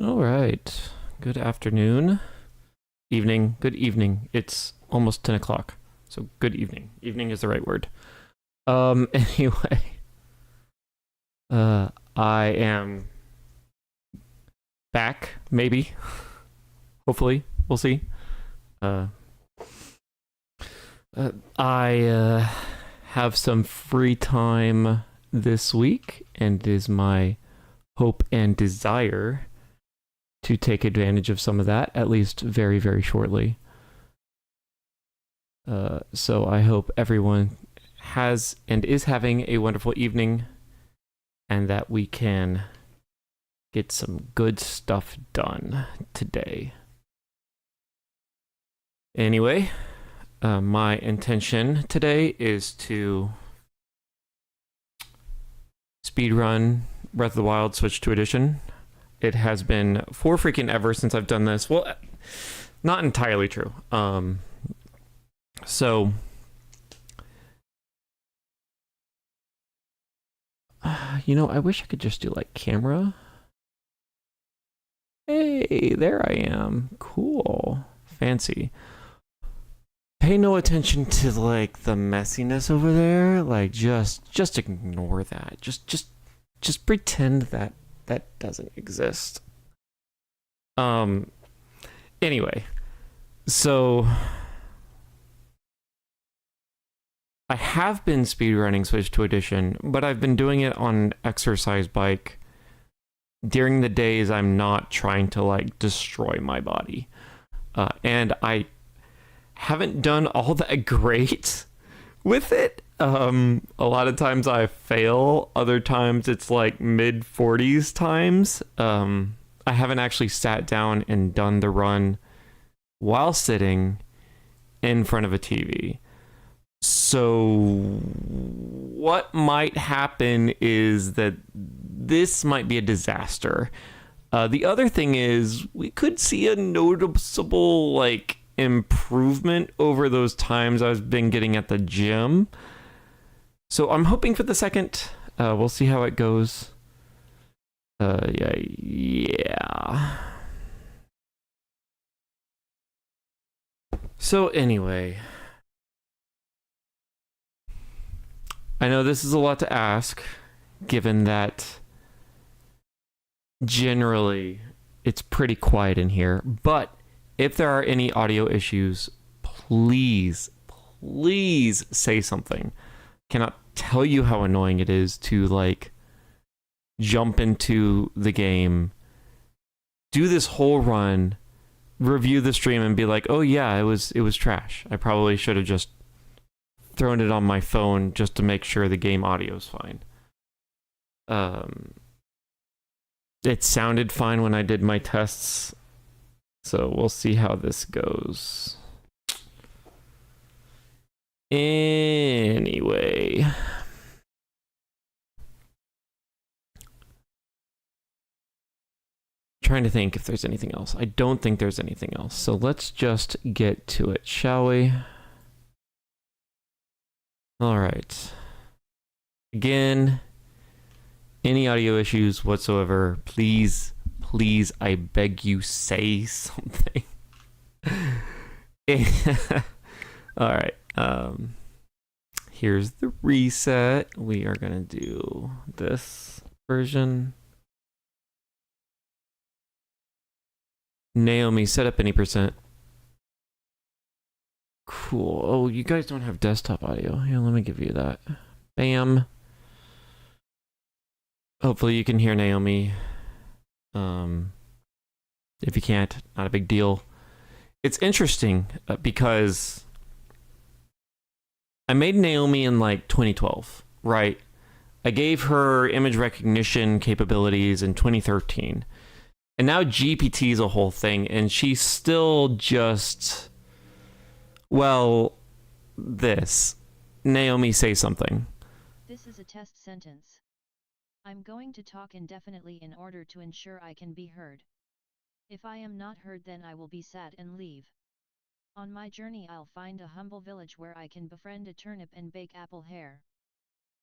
All right. Good afternoon. Evening. Good evening. It's almost 10 o'clock. So good evening. Evening is the right word. Anyway, I am back, maybe. Hopefully. We'll see. Uh, I have some free time this week, and it is my hope and desire to take advantage of some of that, at least very, very shortly. So I hope everyone has and is having a wonderful evening and that we can get some good stuff done today. Anyway, my intention today is to speedrun Breath of the Wild Switch 2 Edition. It has been for freaking ever since I've done this. Well, not entirely true. So I wish I could just do like camera. Hey, there I am. Cool. Fancy. Pay no attention to like the messiness over there. Like just ignore that. Just pretend that that doesn't exist. Um anyway, so I have been speedrunning Switch 2 Edition, but I've been doing it on an exercise bike during the days I'm not trying to like destroy my body. And I haven't done all that great with it. A lot of times I fail, other times it's like mid 40s times. I haven't actually sat down and done the run while sitting in front of a TV. So what might happen is that this might be a disaster. The other thing is we could see a noticeable like improvement over those times I've been getting at the gym. So I'm hoping for the second. We'll see how it goes. Yeah. So anyway, I know this is a lot to ask, given that generally it's pretty quiet in here. But if there are any audio issues, please say something. Cannot tell you how annoying it is to like jump into the game, do this whole run, review the stream, and be like, "Oh yeah, it was trash. I probably should have just thrown it on my phone just to make sure the game audio is fine." Um, it sounded fine when I did my tests, so we'll see how this goes. Anyway, trying to think if there's anything else. I don't think there's anything else. So let's just get to it, shall we? All right. Again, any audio issues whatsoever, please, I beg you, say something. All right. Here's the reset. We are going to do this version. Naomi, set up any percent. Cool. Oh, you guys don't have desktop audio. Here, let me give you that. Bam. Hopefully you can hear Naomi. If you can't, not a big deal. It's interesting because I made Naomi in like 2012, right? I gave her image recognition capabilities in 2013. And now GPT is a whole thing, and she's still just, well, this. Naomi, say something. This is a test sentence. I'm going to talk indefinitely in order to ensure I can be heard. If I am not heard, then I will be sad and leave. On my journey I'll find a humble village where I can befriend a turnip and bake apple hare.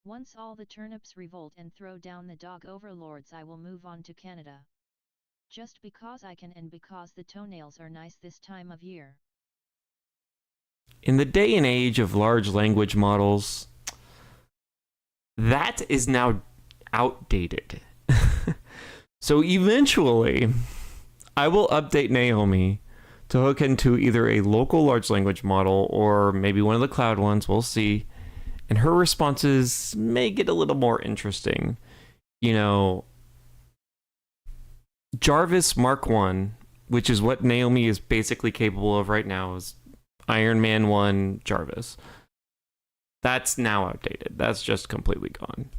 Once all the turnips revolt and throw down the dog overlords, I will move on to Canada. Just because I can and because the toenails are nice this time of year. In the day and age of large language models, that is now outdated. So eventually, I will update Naomi to hook into either a local large language model or maybe one of the cloud ones. We'll see. And her responses may get a little more interesting. You know, Jarvis Mark 1, which is what Naomi is basically capable of right now, is Iron Man 1 Jarvis. That's now outdated. That's just completely gone.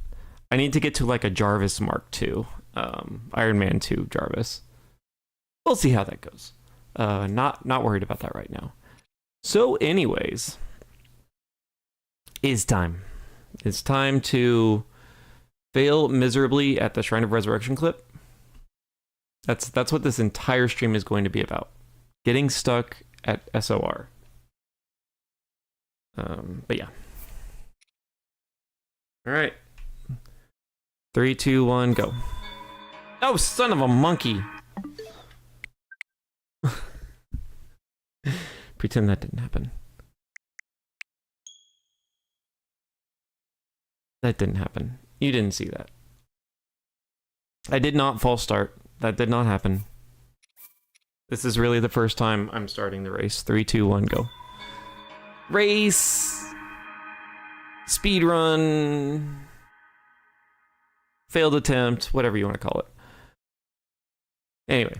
I need to get to like a Jarvis Mark 2, Iron Man 2 Jarvis. We'll see how that goes. Not worried about that right now. So anyways, it's time. It's time to fail miserably at the Shrine of Resurrection clip. That's what this entire stream is going to be about. Getting stuck at SOR. But yeah. All right. 3, 2, 1, go. Oh, son of a monkey. Pretend that didn't happen. That didn't happen. You didn't see that. I did not false start. That did not happen. This is really the first time I'm starting the race. 3, 2, 1, go. Race! Speed run! Failed attempt, whatever you want to call it. Anyway.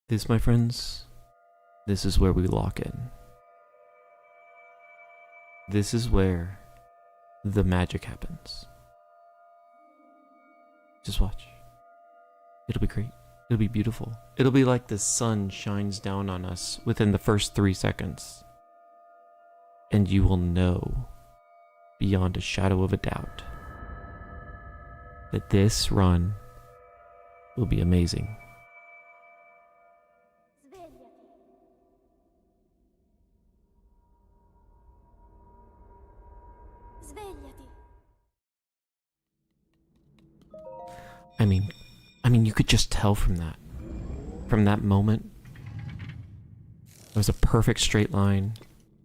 This, my friends, this is where we lock in. This is where the magic happens. Just watch. It'll be great. It'll be beautiful. It'll be like the sun shines down on us within the first 3 seconds. And you will know, beyond a shadow of a doubt, that this run will be amazing. I mean, you could just tell from that moment. It was a perfect straight line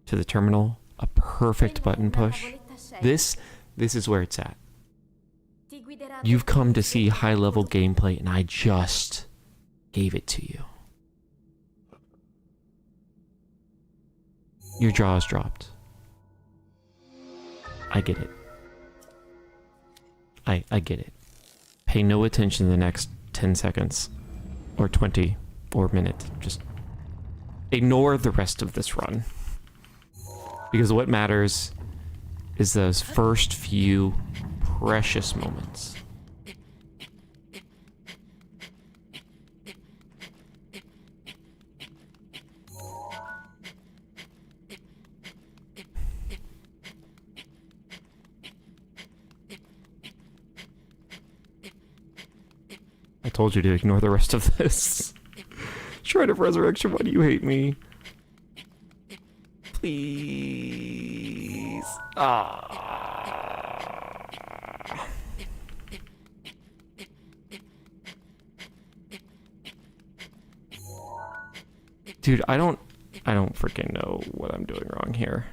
to the terminal, a perfect button push. This is where it's at. You've come to see high-level gameplay, and I just gave it to you. Your jaw is dropped. I get it. I get it. Pay no attention to the next 10 seconds, or 20, or minute. Just ignore the rest of this run. Because what matters is those first few precious moments. I told you to ignore the rest of this. Shrine of Resurrection, why do you hate me? Please. Dude, I don't freaking know what I'm doing wrong here.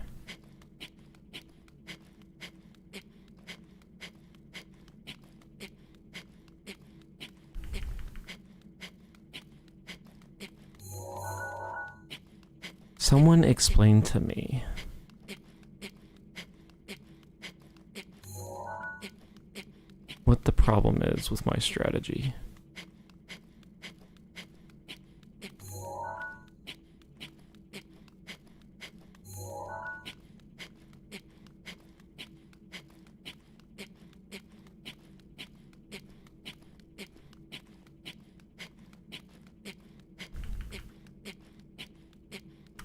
Someone explain to me what the problem is with my strategy.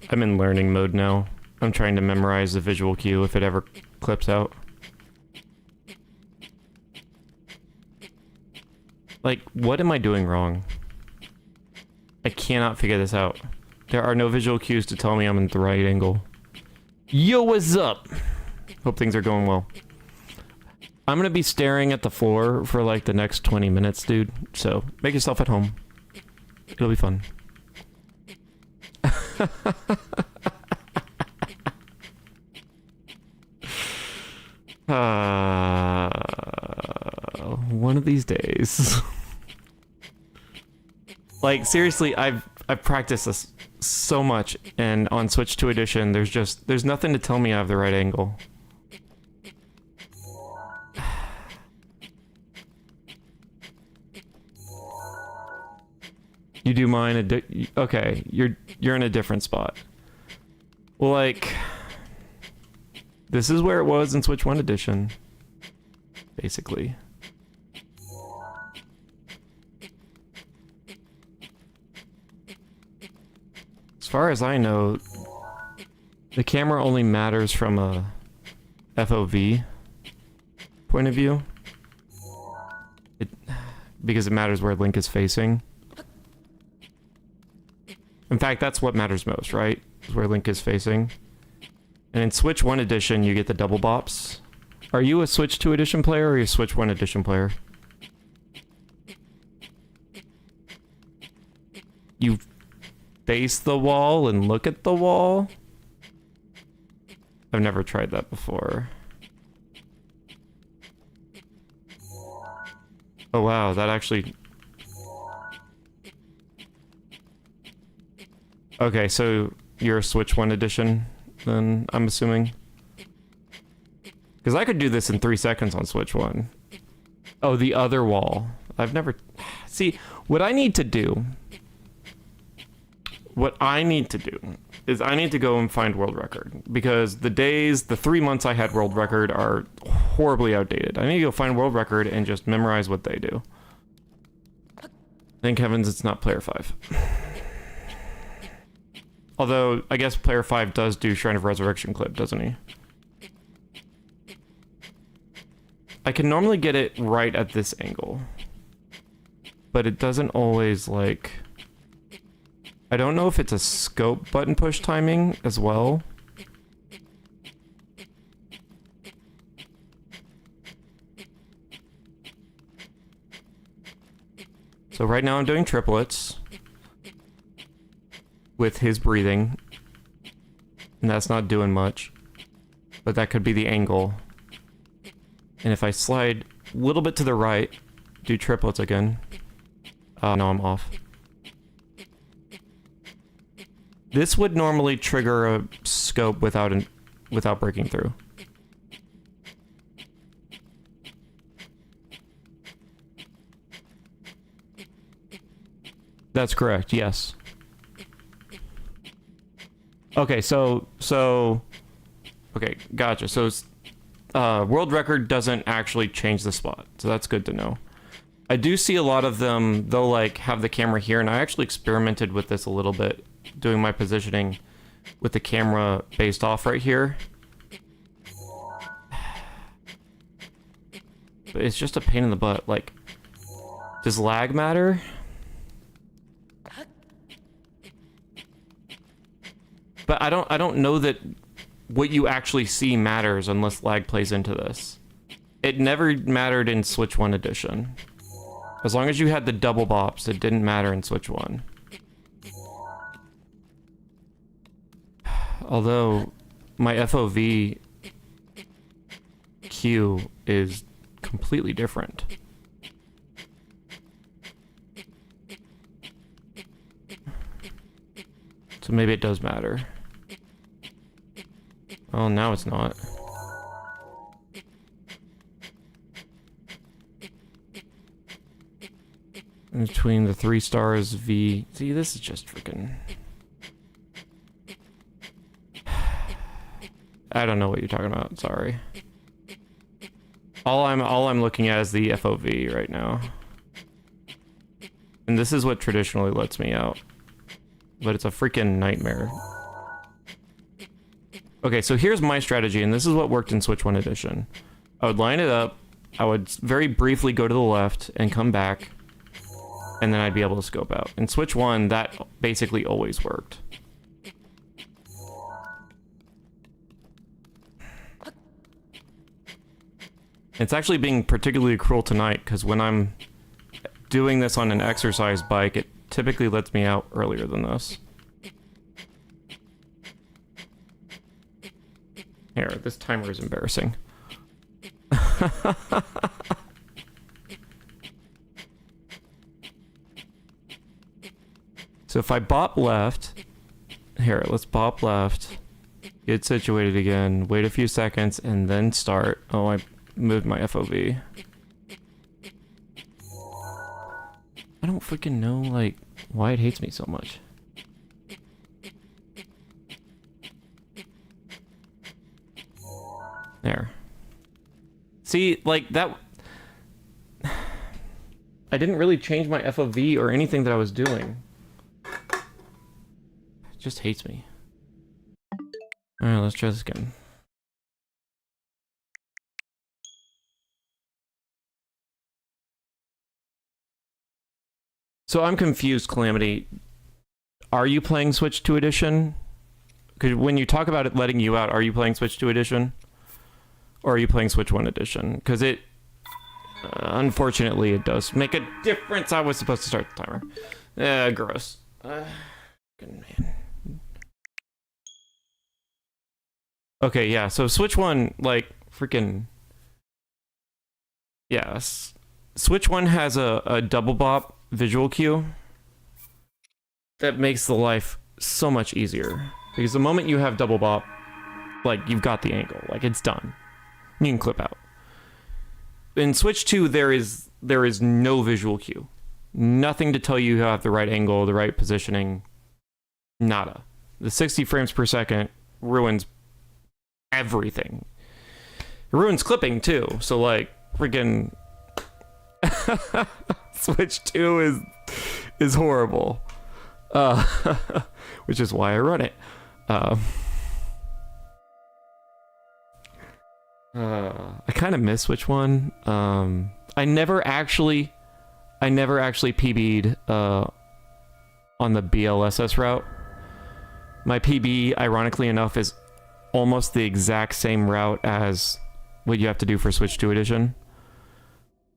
I'm in learning mode now. I'm trying to memorize the visual cue if it ever clips out. Like, what am I doing wrong? I cannot figure this out. There are no visual cues to tell me I'm in the right angle. Yo, what's up? Hope things are going well. I'm gonna be staring at the floor for like the next 20 minutes, dude. So make yourself at home. It'll be fun. One of these days. Like seriously, I've practiced this so much, and on Switch 2 Edition, there's nothing to tell me I have the right angle. You do mine okay, you're in a different spot. Well, like this is where it was in Switch 1 Edition, basically. As far as I know, the camera only matters from a FOV point of view. Because it matters where Link is facing. In fact, that's what matters most, right? Is where Link is facing. And in Switch 1 Edition, you get the double bops. Are you a Switch 2 Edition player or are you a Switch 1 Edition player? You face the wall and look at the wall? I've never tried that before. Oh wow, that actually... Okay, so you're a Switch 1 Edition, then, I'm assuming? Because I could do this in 3 seconds on Switch 1. Oh, the other wall. I've never... See, what I need to do is I need to go and find world record. Because the 3 months I had world record are horribly outdated. I need to go find world record and just memorize what they do. Thank heavens it's not player 5. Although, I guess player 5 does do Shrine of Resurrection clip, doesn't he? I can normally get it right at this angle. But it doesn't always, like... I don't know if it's a scope button push timing as well. So right now I'm doing triplets. With his breathing. And that's not doing much. But that could be the angle. And if I slide a little bit to the right, do triplets again. No, I'm off. This would normally trigger a scope without breaking through. That's correct, yes. Okay, so okay, gotcha. So world record doesn't actually change the spot, so that's good to know. I do see a lot of them, they'll like have the camera here, and I actually experimented with this a little bit, doing my positioning with the camera based off right here. But it's just a pain in the butt. Like, does lag matter? But I don't know that what you actually see matters unless lag plays into this. It never mattered in Switch 1 Edition. As long as you had the double bops, it didn't matter in Switch 1. Although, my FOV queue is completely different. So maybe it does matter. Oh, now it's not. In between the 3 stars V... See, this is just freaking... I don't know what you're talking about, sorry. All I'm looking at is the FOV right now. And this is what traditionally lets me out. But it's a freaking nightmare. Okay, so here's my strategy, and this is what worked in Switch 1 Edition. I would line it up, I would very briefly go to the left and come back, and then I'd be able to scope out. In Switch 1, that basically always worked. It's actually being particularly cruel tonight because when I'm doing this on an exercise bike, it typically lets me out earlier than this. Here, this timer is embarrassing. So if I bop left, here, let's bop left, get situated again, wait a few seconds, and then start. Oh, I moved my FOV. I don't freaking know, like, why it hates me so much. There. See, like, that... I didn't really change my FOV or anything that I was doing. It just hates me. Alright, let's try this again. So I'm confused, Calamity. Are you playing Switch 2 Edition? Because when you talk about it letting you out, are you playing Switch 2 Edition? Or are you playing Switch 1 Edition? Because it... unfortunately, it does make a difference. I was supposed to start the timer. Gross. Good man. Okay, yeah, so Switch 1, like, freaking... Yes. Switch 1 has a double bop visual cue that makes the life so much easier. Because the moment you have double bop, like, you've got the angle. Like, it's done. You can clip out. In Switch 2, there is no visual cue. Nothing to tell you have the right angle, the right positioning. Nada. The 60 frames per second ruins everything. It ruins clipping, too. So, like, freaking... Switch 2 is horrible. Which is why I run it. I kind of miss Switch 1. I never actually PB'd on the BLSS route. My PB, ironically enough, is almost the exact same route as what you have to do for Switch 2 Edition.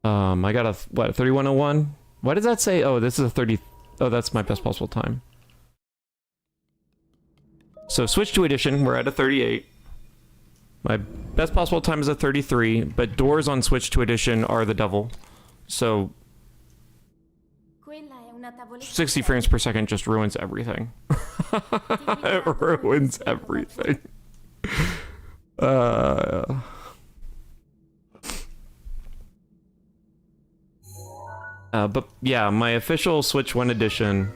I got a 3101? Why does that say, oh, this is a 30... Oh, that's my best possible time. So Switch 2 Edition, we're at a 38. My best possible time is a 33, but doors on Switch 2 Edition are the devil. So 60 frames per second just ruins everything. It ruins everything. But yeah, my official Switch 1 edition...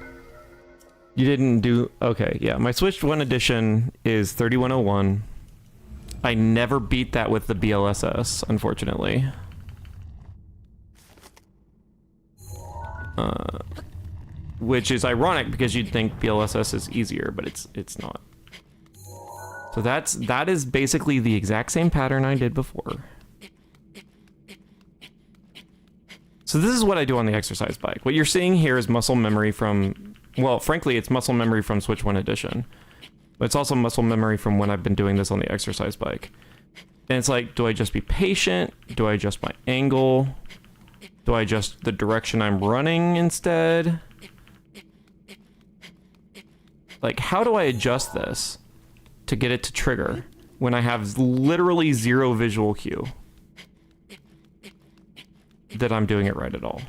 You didn't do... Okay, yeah. My Switch 1 edition is 3101. I never beat that with the BLSS, unfortunately. Which is ironic because you'd think BLSS is easier, but it's not. So that is basically the exact same pattern I did before. So this is what I do on the exercise bike. What you're seeing here is muscle memory from... Well, frankly, it's muscle memory from Switch 1 Edition. But it's also muscle memory from when I've been doing this on the exercise bike. And it's like, do I just be patient? Do I adjust my angle? Do I adjust the direction I'm running instead? Like, how do I adjust this to get it to trigger when I have literally zero visual cue that I'm doing it right at all?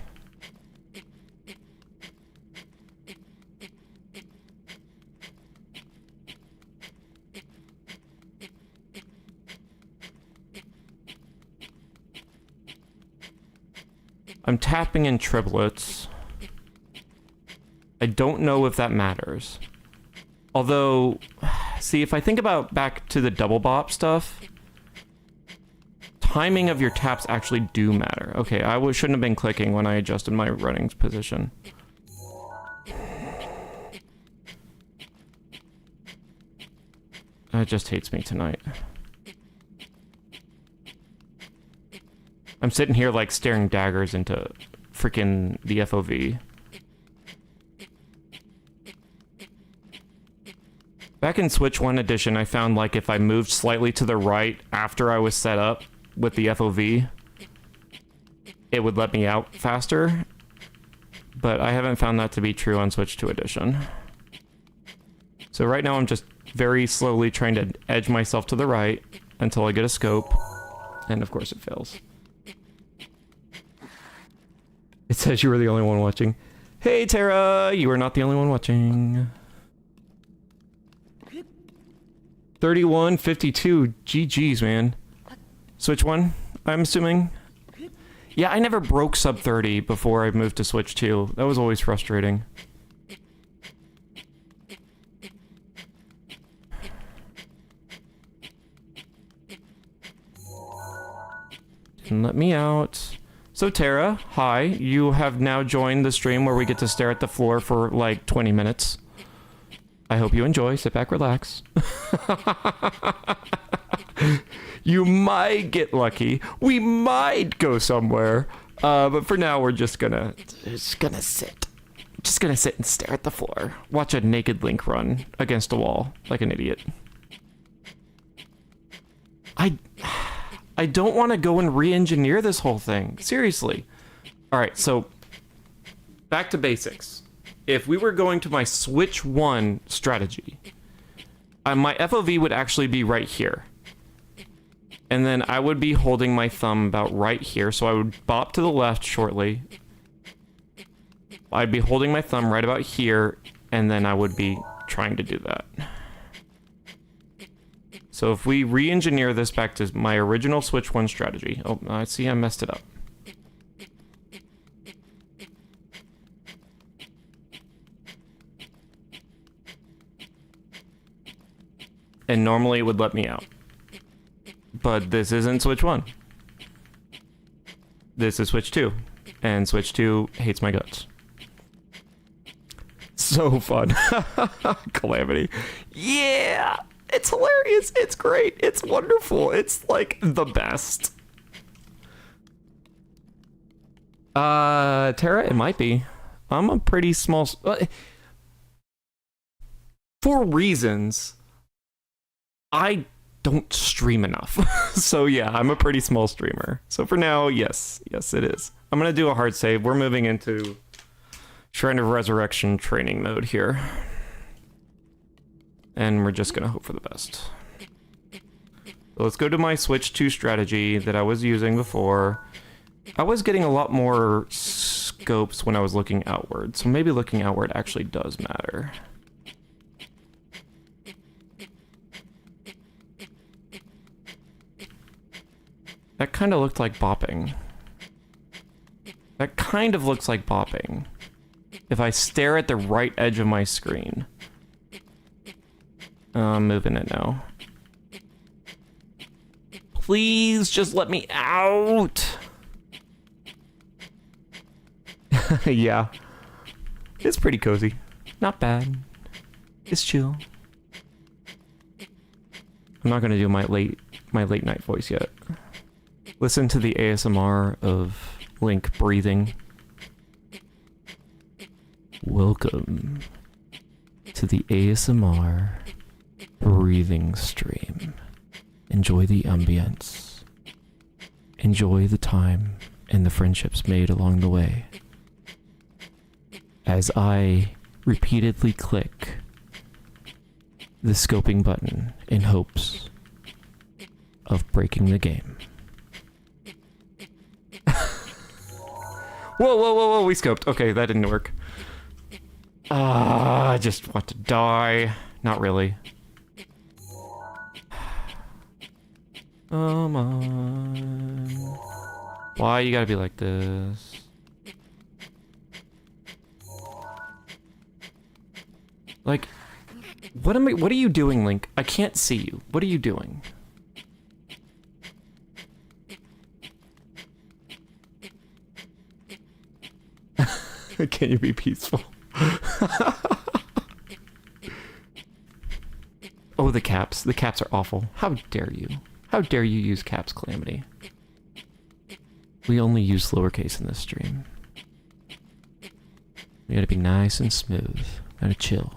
I'm tapping in triplets. I don't know if that matters. Although, see, if I think about back to the double bop stuff, timing of your taps actually do matter. Okay, shouldn't have been clicking when I adjusted my running position. It just hates me tonight. I'm sitting here like staring daggers into freaking the FOV. Back in Switch 1 Edition, I found like if I moved slightly to the right after I was set up with the FOV, it would let me out faster, but I haven't found that to be true on Switch 2 Edition. So right now I'm just very slowly trying to edge myself to the right until I get a scope, and of course it fails. It says you were the only one watching. Hey Tara, you are not the only one watching. 31:52, GG's man. Switch 1, I'm assuming? Yeah, I never broke sub 30 before I moved to Switch 2. That was always frustrating. Didn't let me out. So Tara, hi. You have now joined the stream where we get to stare at the floor for like 20 minutes. I hope you enjoy. Sit back, relax. You might get lucky. We might go somewhere. But for now, we're just gonna sit. Just gonna sit and stare at the floor. Watch a naked Link run against a wall like an idiot. I don't want to go and re-engineer this whole thing. Seriously. Alright, so back to basics. If we were going to my Switch 1 strategy, my FOV would actually be right here. And then I would be holding my thumb about right here, so I would bop to the left shortly. I'd be holding my thumb right about here, and then I would be trying to do that. So if we re-engineer this back to my original Switch 1 strategy... Oh, I see I messed it up. And normally it would let me out. But this isn't Switch 1. This is Switch 2. And Switch 2 hates my guts. So fun. Calamity. Yeah! It's hilarious. It's great. It's wonderful. It's like the best. Tara, it might be. I'm a pretty small... for reasons, I don't stream enough. So yeah, I'm a pretty small streamer. So for now, yes. Yes, it is. I'm going to do a hard save. We're moving into Shrine of Resurrection training mode here. And we're just going to hope for the best. So let's go to my Switch 2 strategy that I was using before. I was getting a lot more scopes when I was looking outward. So maybe looking outward actually does matter. That kind of looked like bopping. That kind of looks like bopping. If I stare at the right edge of my screen. I'm moving it now. Please just let me out. Yeah. It's pretty cozy. Not bad. It's chill. I'm not gonna do my late night voice yet. Listen to the ASMR of Link breathing. Welcome to the ASMR breathing stream. Enjoy the ambience. Enjoy the time and the friendships made along the way. As I repeatedly click the scoping button in hopes of breaking the game. Whoa, we scoped. Okay, that didn't work. I just want to die. Not really. Come on. Why you gotta be like this? Like, what are you doing, Link? I can't see you. What are you doing? Can you be peaceful? Oh, the caps. The caps are awful. How dare you? How dare you use caps, Calamity? We only use lowercase in this stream. We gotta be nice and smooth. Gotta chill.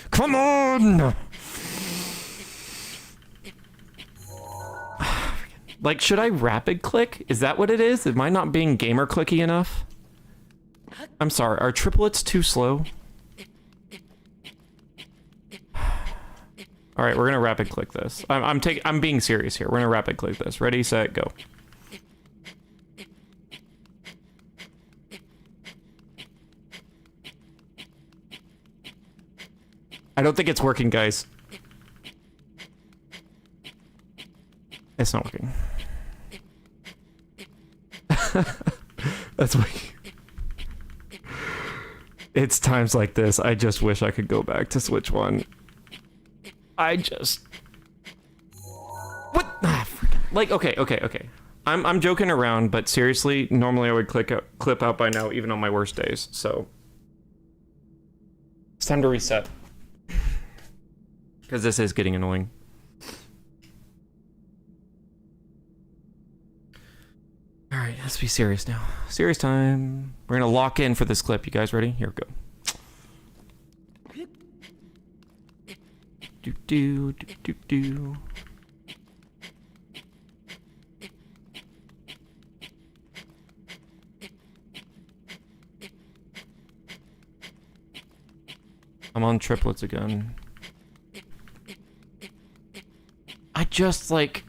Come on! Like, should I rapid click? Is that what it is? Am I not being gamer clicky enough? I'm sorry, are triplets too slow? All right, we're gonna rapid click this. I'm being serious here. We're gonna rapid click this. Ready, set, go. I don't think it's working, guys. It's not working. That's why. It's times like this. I just wish I could go back to Switch 1. I just... What? Ah, like, okay. I'm joking around, but seriously, normally I would clip out by now, even on my worst days, so... It's time to reset. Because this is getting annoying. Alright, let's be serious now. Serious time. We're gonna lock in for this clip. You guys ready? Here we go. Do. I'm on triplets again. I just, like...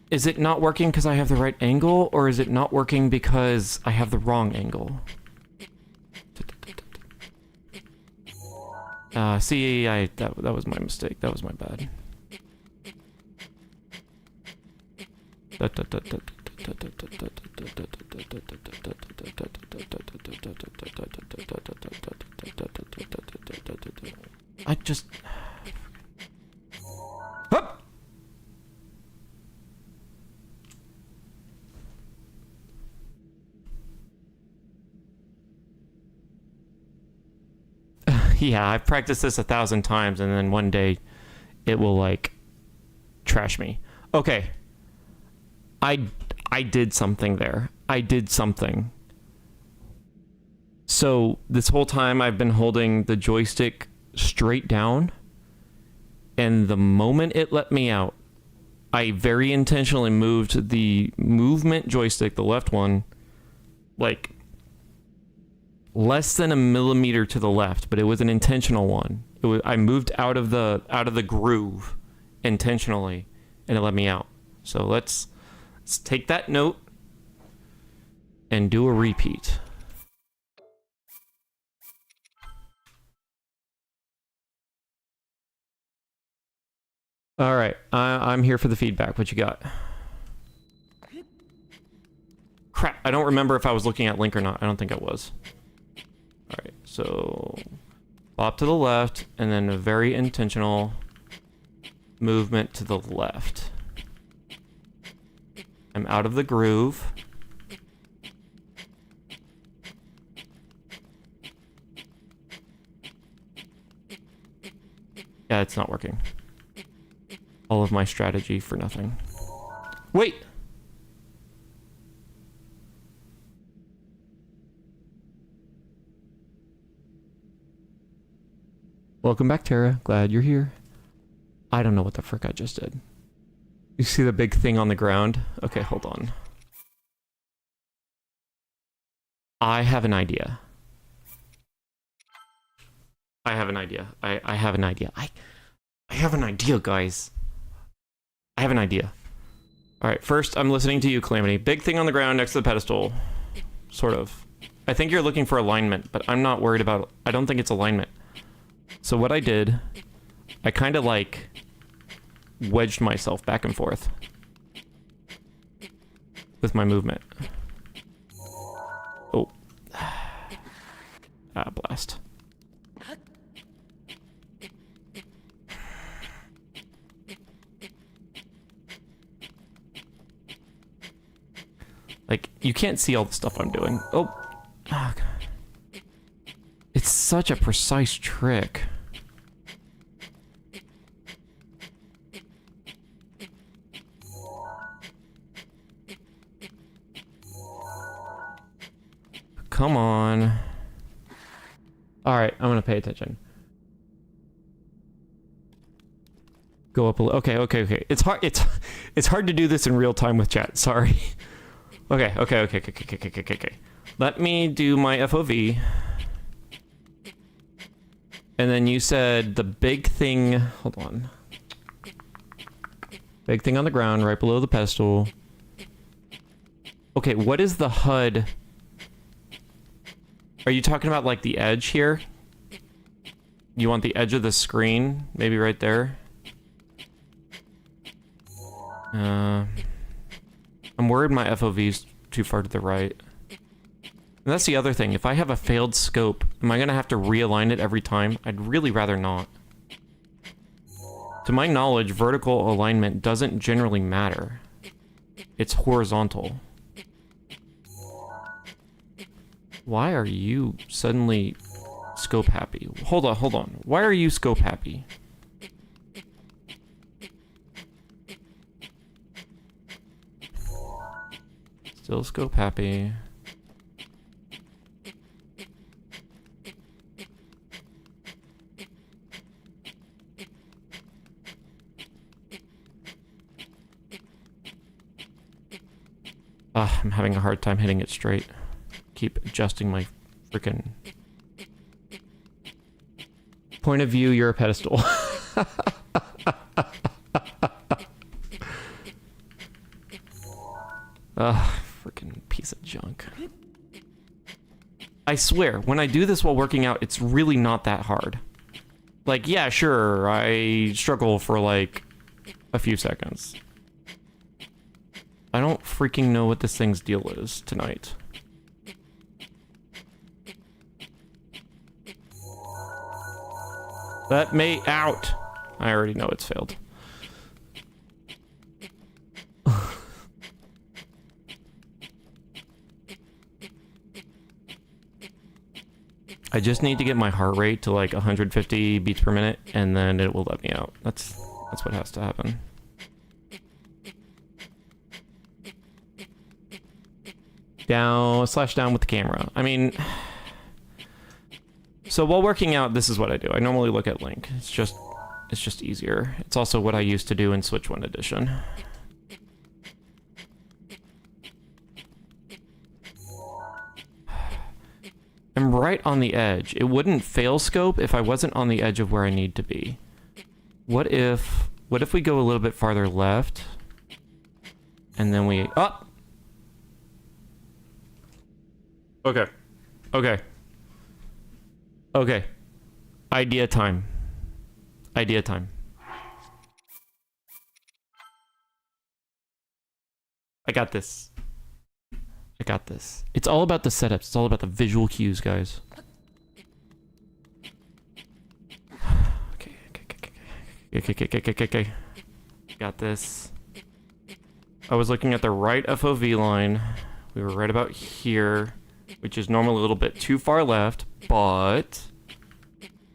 Is it not working because I have the right angle, or is it not working because I have the wrong angle? See, that was my mistake. That was my bad. I just... Hup! Yeah, I've practiced this 1,000 times, and then one day it will, like, trash me. Okay. I did something there. I did something. So, this whole time I've been holding the joystick straight down, and the moment it let me out, I very intentionally moved the movement joystick, the left one, like... less than a millimeter to the left, but it was an intentional one. I moved out of the groove intentionally, and it let me out. So let's take that note and do a repeat. All right, I'm here for the feedback. What you got? Crap, I don't remember if I was looking at Link or not. I don't think I was. Alright, so pop to the left, and then a very intentional movement to the left. I'm out of the groove. Yeah, it's not working. All of my strategy for nothing. Wait! Welcome back, Tara. Glad you're here. I don't know what the frick I just did. You see the big thing on the ground? Okay, hold on. I have an idea. I have an idea. I have an idea. I have an idea, guys. I have an idea. Alright, first, I'm listening to you, Calamity. Big thing on the ground next to the pedestal. Sort of. I think you're looking for alignment, but I'm not worried about... I don't think it's alignment. So what I did, I kind of like wedged myself back and forth with my movement. Oh. Ah, blast. Like, you can't see all the stuff I'm doing. Oh. Oh, God. It's such a precise trick. Come on. Alright, I'm gonna pay attention. Go up a little. Okay. It's hard. It's hard to do this in real time with chat. Sorry. Okay. Let me do my FOV. And then you said the big thing. Hold on. Big thing on the ground, right below the pedestal. Okay, what is the HUD? Are you talking about like the edge here? You want the edge of the screen? Maybe right there? I'm worried my FOV's too far to the right. And that's the other thing. If I have a failed scope, am I gonna have to realign it every time? I'd really rather not. To my knowledge, vertical alignment doesn't generally matter. It's horizontal. Why are you suddenly scope happy? Hold on. Why are you scope happy? Still scope happy. I'm having a hard time hitting it straight. Keep adjusting my freaking point of view. You're a pedestal. Freaking piece of junk. I swear, when I do this while working out, it's really not that hard. Like, yeah, sure, I struggle for like a few seconds. I don't freaking know what this thing's deal is tonight. Let me out! I already know it's failed. I just need to get my heart rate to like 150 beats per minute, and then it will let me out. That's what has to happen. Down with the camera. I mean, so while working out, this is what I do. I normally look at link. It's just easier. It's also what I used to do in Switch 1 Edition. I'm right on the edge. It wouldn't fail scope if I wasn't on the edge of where I need to be. What if we go a little bit farther left? And then we... Oh! Okay. Idea time. I got this. It's all about the setups. It's all about the visual cues, guys. Okay. Got this. I was looking at the right FOV line. We were right about here, which is normally a little bit too far left, but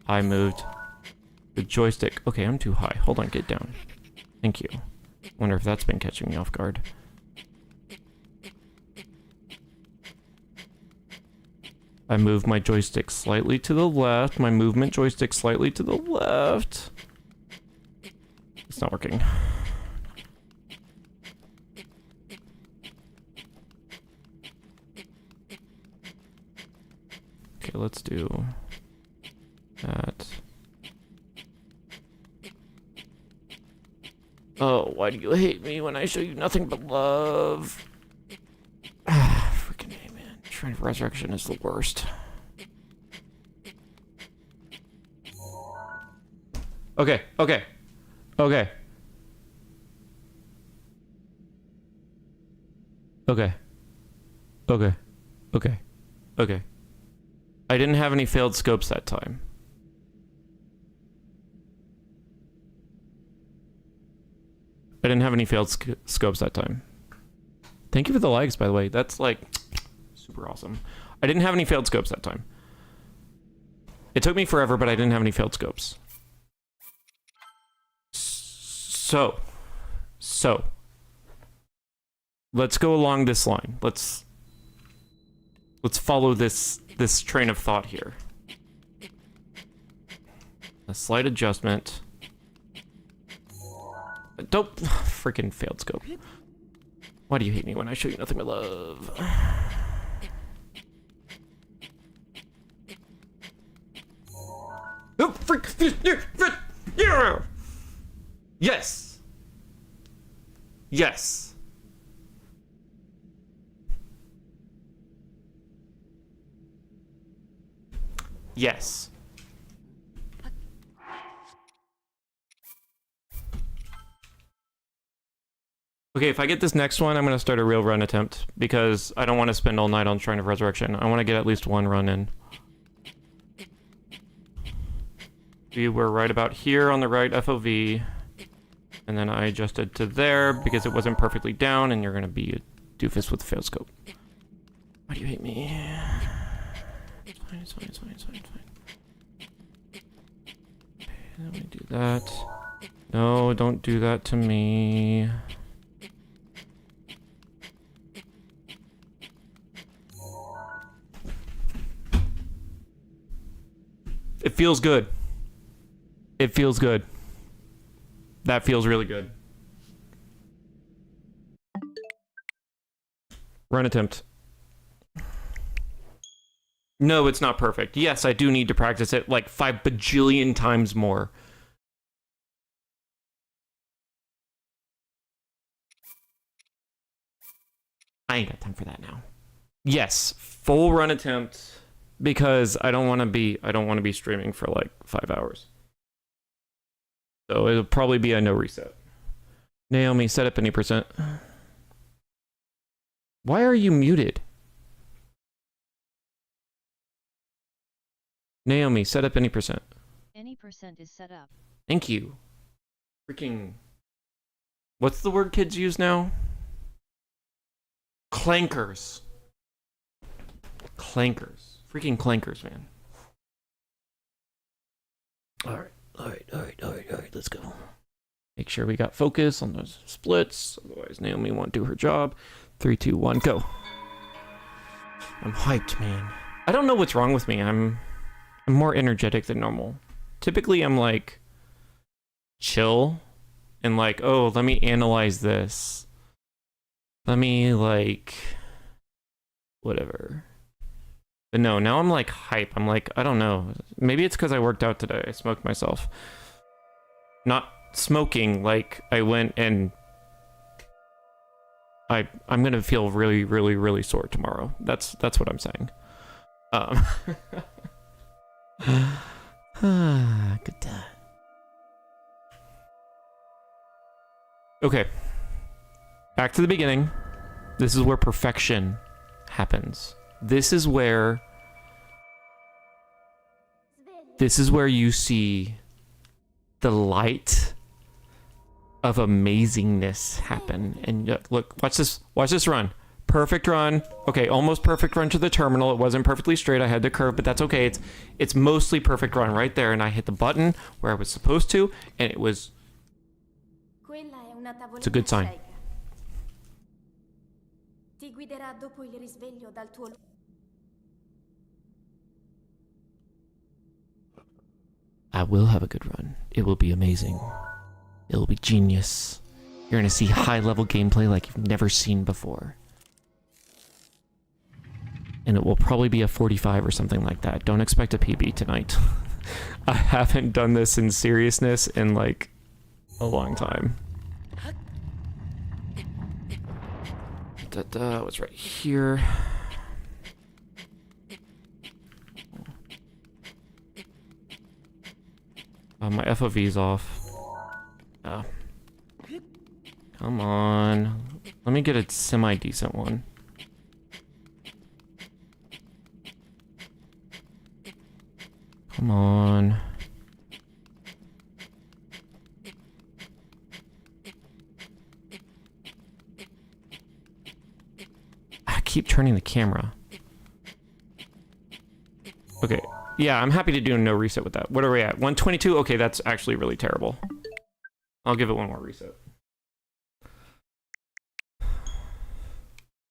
I moved the joystick. Okay, I'm too high. Hold on, get down. Thank you. Wonder if that's been catching me off guard. I moved my joystick slightly to the left. My movement joystick slightly to the left. It's not working. Okay, let's do that. Oh, why do you hate me when I show you nothing but love? Freaking A, man. Shrine of Resurrection is the worst. Okay. I didn't have any failed scopes that time. Thank you for the likes, by the way. That's like super awesome. I didn't have any failed scopes that time. It took me forever, but I didn't have any failed scopes. So let's go along this line. Let's follow this train of thought here. A slight adjustment. Don't freaking failed scope. Why do you hate me when I show you nothing but love? Oh, freak! Yeah! Yes! Yes! Yes. Okay, if I get this next one, I'm going to start a real run attempt, because I don't want to spend all night on Shrine of Resurrection. I want to get at least one run in. We were right about here on the right FOV, and then I adjusted to there because it wasn't perfectly down, and you're going to be a doofus with the fail scope. Why do you hate me? It's fine, it's fine, it's fine, it's fine, it's fine. Okay, let me do that. No, don't do that to me. It feels good. It feels good. That feels really good. Run attempt. No, it's not perfect. Yes, I do need to practice it like 5 bajillion times more. I ain't got time for that now. Yes, full run attempt, because I don't want to be streaming for like 5 hours. So it'll probably be a no reset. Naomi, set up any percent. Why are you muted? Naomi, set up any percent. Any percent is set up. Thank you. Freaking... What's the word kids use now? Clankers. Clankers. Freaking clankers, man. Alright, let's go. Make sure we got focus on those splits, otherwise Naomi won't do her job. 3, 2, 1, go. I'm hyped, man. I don't know what's wrong with me. I'm more energetic than normal. Typically, I'm like chill and like, oh, let me analyze this. Let me like whatever. But no, now I'm like hype. I'm like, I don't know. Maybe it's because I worked out today. I smoked myself. Not smoking, like I went and I'm gonna feel really, really, really sore tomorrow. That's what I'm saying. Good time. Okay. Back to the beginning. This is where perfection happens. This is where you see the light of amazingness happen. And look, watch this run. Perfect run. Okay, almost perfect run to the terminal. It wasn't perfectly straight. I had to curve, but that's okay. It's mostly perfect run right there, and I hit the button where I was supposed to, and it's a good sign. I will have a good run. It will be amazing. It will be genius. You're gonna see high-level gameplay like you've never seen before. And it will probably be a 45 or something like that. Don't expect a PB tonight. I haven't done this in seriousness in like a long time. What's right here? My FOV's off. Oh. Come on. Let me get a semi-decent one. Come on. I keep turning the camera. Okay. Yeah, I'm happy to do a no reset with that. What are we at? 122? Okay, that's actually really terrible. I'll give it one more reset.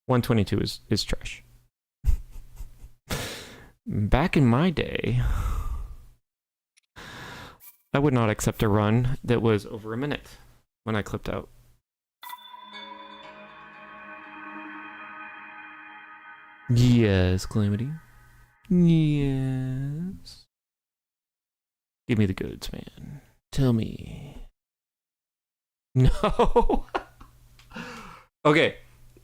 122 is trash. Back in my day, I would not accept a run that was over a minute. when I clipped out. Yes, Calamity. Yes. Give me the goods, man. Tell me. No. Okay.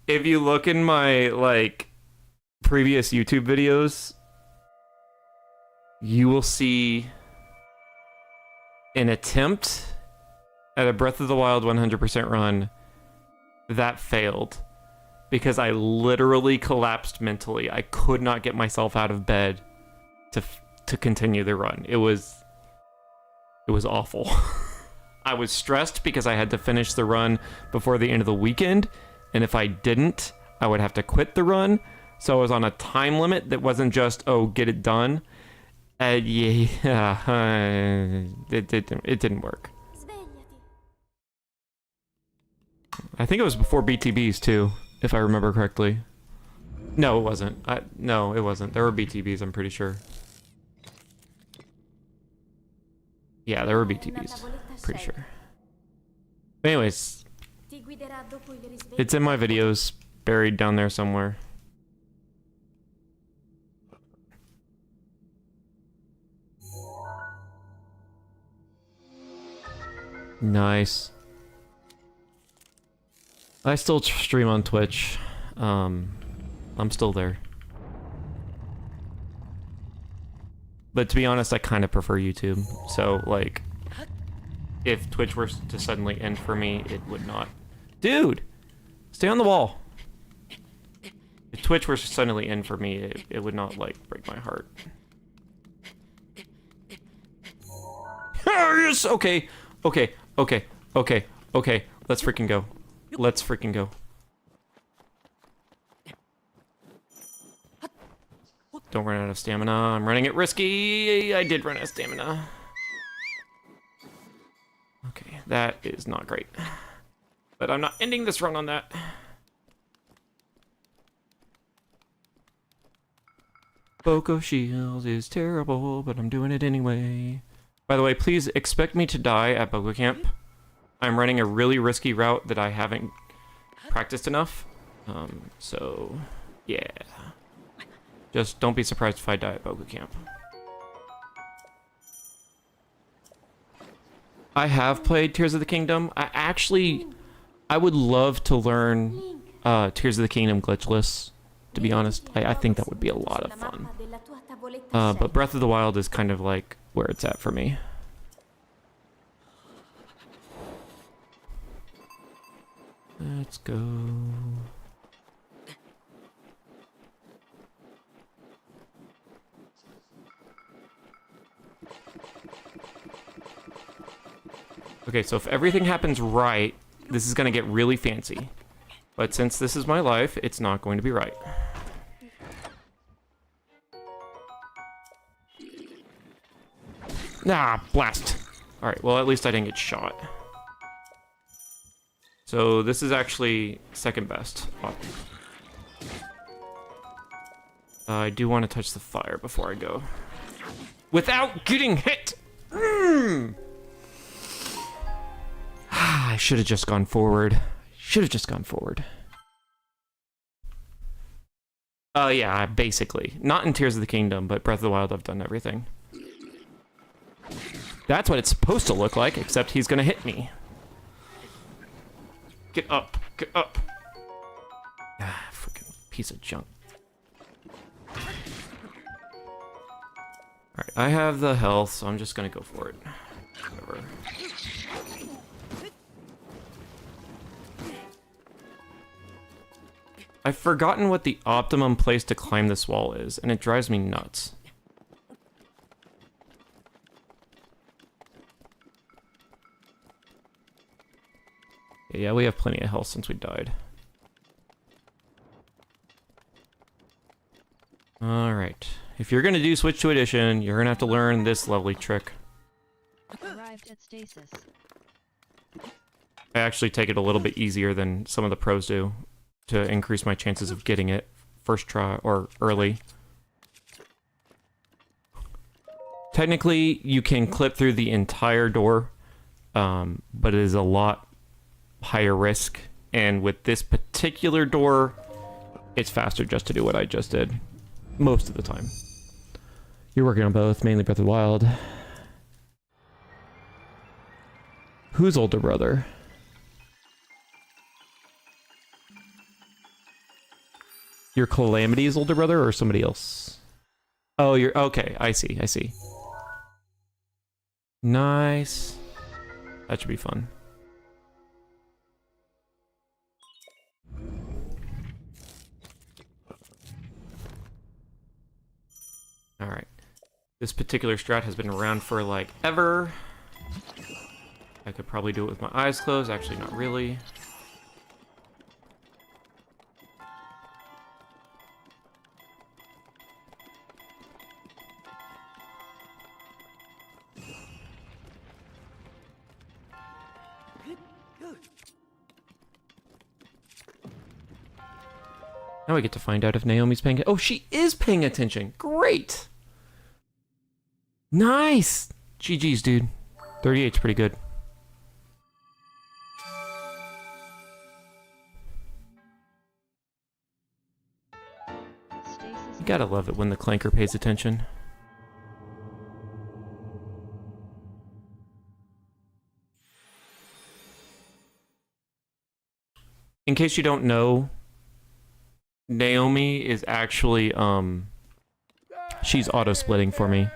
If you look in my, like, previous YouTube videos, you will see an attempt at a Breath of the Wild 100% run that failed because I literally collapsed mentally. I could not get myself out of bed to continue the run. It was awful. I was stressed because I had to finish the run before the end of the weekend, and if I didn't, I would have to quit the run. So I was on a time limit that wasn't just, oh, get it done. It didn't work. I think it was before BTBs too, if I remember correctly. No, it wasn't. No, it wasn't. There were BTBs, I'm pretty sure. Yeah, there were BTBs. Pretty sure. Anyways, it's in my videos, buried down there somewhere. Nice. I still stream on Twitch. I'm still there. But to be honest, I kind of prefer YouTube. So, like, if Twitch were to suddenly end for me, it would not. Dude! Stay on the wall! If Twitch were to suddenly end for me, it would not, like, break my heart. Yes! Okay. Okay. Okay. Okay. Okay. Let's freaking go. Let's freaking go. Don't run out of stamina. I'm running it risky. I did run out of stamina. Okay, that is not great. But I'm not ending this run on that. Boko Shields is terrible, but I'm doing it anyway. By the way, please expect me to die at Boko Camp. I'm running a really risky route that I haven't practiced enough. So, yeah. Just don't be surprised if I die at Boko Camp. I have played Tears of the Kingdom. I would love to learn Tears of the Kingdom glitchless, to be honest. I think that would be a lot of fun. But Breath of the Wild is kind of like where it's at for me. Let's go. Okay, so if everything happens right, this is gonna get really fancy. But since this is my life, it's not going to be right. Ah, blast. Alright, well, at least I didn't get shot. So this is actually second best. I do want to touch the fire before I go. Without getting hit! I should have just gone forward. Yeah, basically. Not in Tears of the Kingdom, but Breath of the Wild, I've done everything. That's what it's supposed to look like, except he's gonna hit me. Get up, get up. Ah, freaking piece of junk. Alright, I have the health, so I'm just gonna go for it. Whatever. I've forgotten what the optimum place to climb this wall is, and it drives me nuts. Yeah, we have plenty of health since we died. Alright. If you're gonna do Switch to Edition, you're gonna have to learn this lovely trick. Arrived at stasis. I actually take it a little bit easier than some of the pros do to increase my chances of getting it first try or early. Technically, you can clip through the entire door, but it is a lot higher risk. And with this particular door, it's faster just to do what I just did. Most of the time. You're working on both, mainly Breath of the Wild. Who's older brother? Your Calamity's older brother or somebody else? Oh, you're... Okay, I see, I see. Nice. That should be fun. Alright. This particular strat has been around for, like, ever. I could probably do it with my eyes closed. Actually, not really. Now we get to find out if Naomi's paying... Oh, she is paying attention. Great. Nice. GG's, dude. 38's pretty good. You gotta love it when the clanker pays attention. In case you don't know, Naomi is actually, she's auto-splitting for me.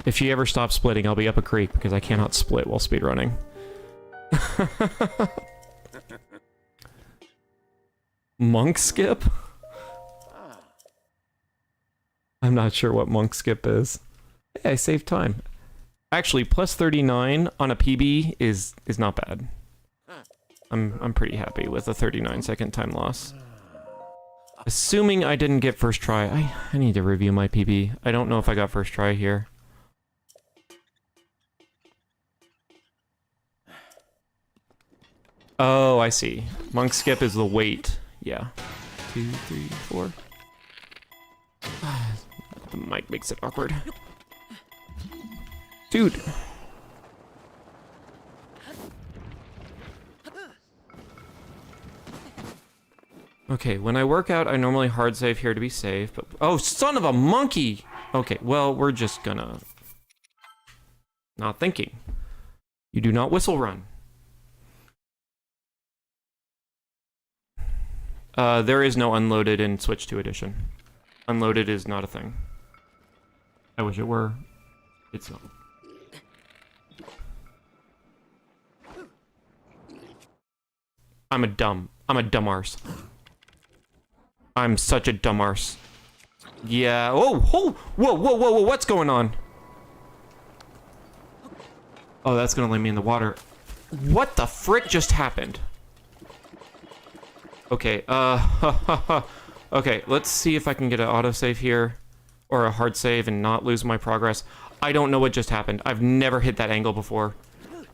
If she ever stops splitting, I'll be up a creek because I cannot split while speedrunning. Monk skip? I'm not sure what monk skip is. Hey, I saved time. Actually, plus 39 on a PB is not bad. I'm pretty happy with a 39-second time loss. Assuming I didn't get first try. I need to review my PB. I don't know if I got first try here. Oh, I see. Monk skip is the wait. Yeah. 2, 3, 4. The mic makes it awkward. Dude. Okay, when I work out, I normally hard save here to be safe, but... Oh, son of a monkey! Okay, well, we're just gonna... Not thinking. You do not whistle run. There is no unloaded in Switch 2 edition. Unloaded is not a thing. I wish it were. It's not. I'm a dumb arse. I'm such a dumb arse. Yeah. Oh, whoa, what's going on? Oh, that's gonna land me in the water. What the frick just happened? Okay, okay, let's see if I can get an autosave here. Or a hard save and not lose my progress. I don't know what just happened. I've never hit that angle before.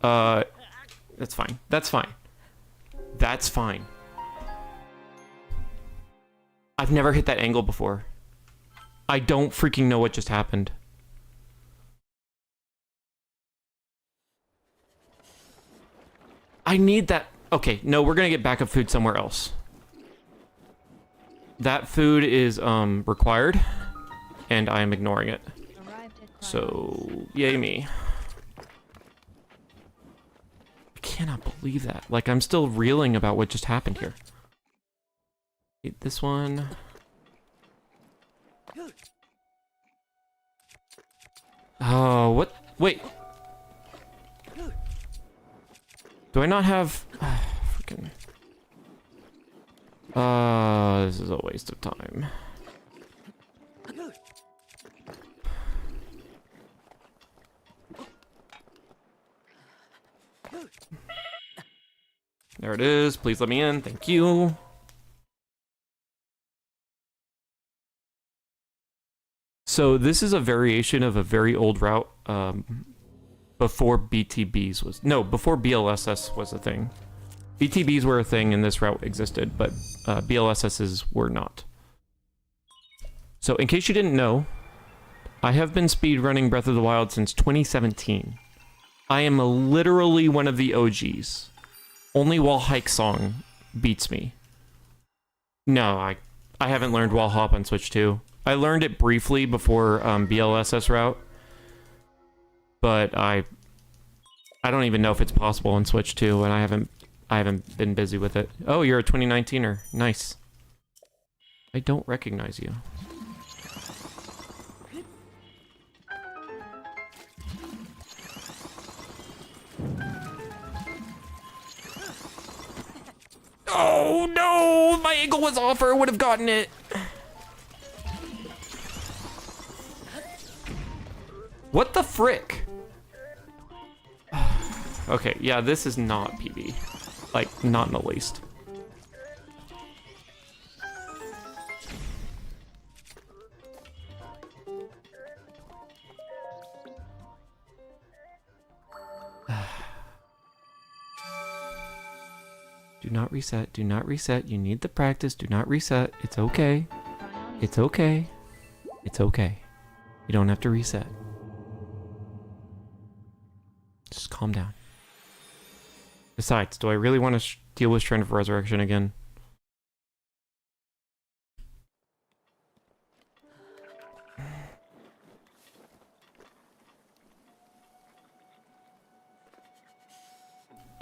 That's fine. That's fine. That's fine. I've never hit that angle before. I don't freaking know what just happened. I need that... Okay, no, we're gonna get backup food somewhere else. That food is, required. And I am ignoring it. So, yay me. I cannot believe that. Like, I'm still reeling about what just happened here. Eat this one. Oh, what? Wait. Do I not have... Freaking... this is a waste of time. There it is. Please let me in. Thank you. So this is a variation of a very old route before BTBs was... No, before BLSS was a thing. BTBs were a thing and this route existed, but BLSSs were not. So in case you didn't know, I have been speedrunning Breath of the Wild since 2017. I am literally one of the OGs. Only Wall Hike Song beats me. No, I haven't learned Wall Hop on Switch 2. I learned it briefly before BLSS route, but I don't even know if it's possible on Switch 2, and I haven't been busy with it. Oh, you're a 2019er. Nice. I don't recognize you. Oh no! My angle was off, or I would have gotten it. What the frick? Okay, yeah, this is not PB. Like, not in the least. Do not reset, do not reset. You need the practice, do not reset. It's okay. It's okay. It's okay. You don't have to reset. Just calm down. Besides, do I really want to deal with Shrine of Resurrection again?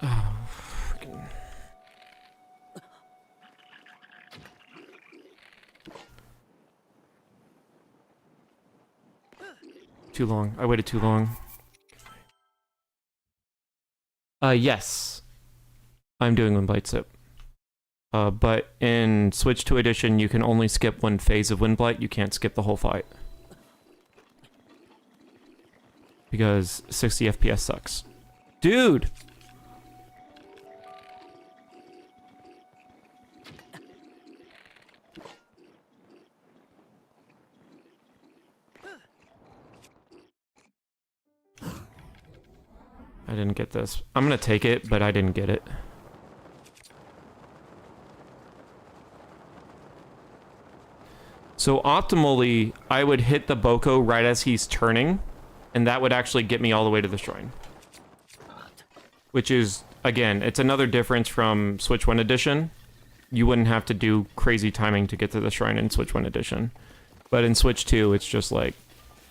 Oh, freaking... Too long. I waited too long. Yes. I'm doing Windblight Sip. But in Switch 2 Edition, you can only skip one phase of Windblight. You can't skip the whole fight. Because 60 FPS sucks. Dude! I didn't get this. I'm gonna take it, but I didn't get it. So optimally, I would hit the Boko right as he's turning, and that would actually get me all the way to the shrine. Which is, again, it's another difference from Switch 1 Edition. You wouldn't have to do crazy timing to get to the shrine in Switch 1 Edition. But in Switch 2, it's just like,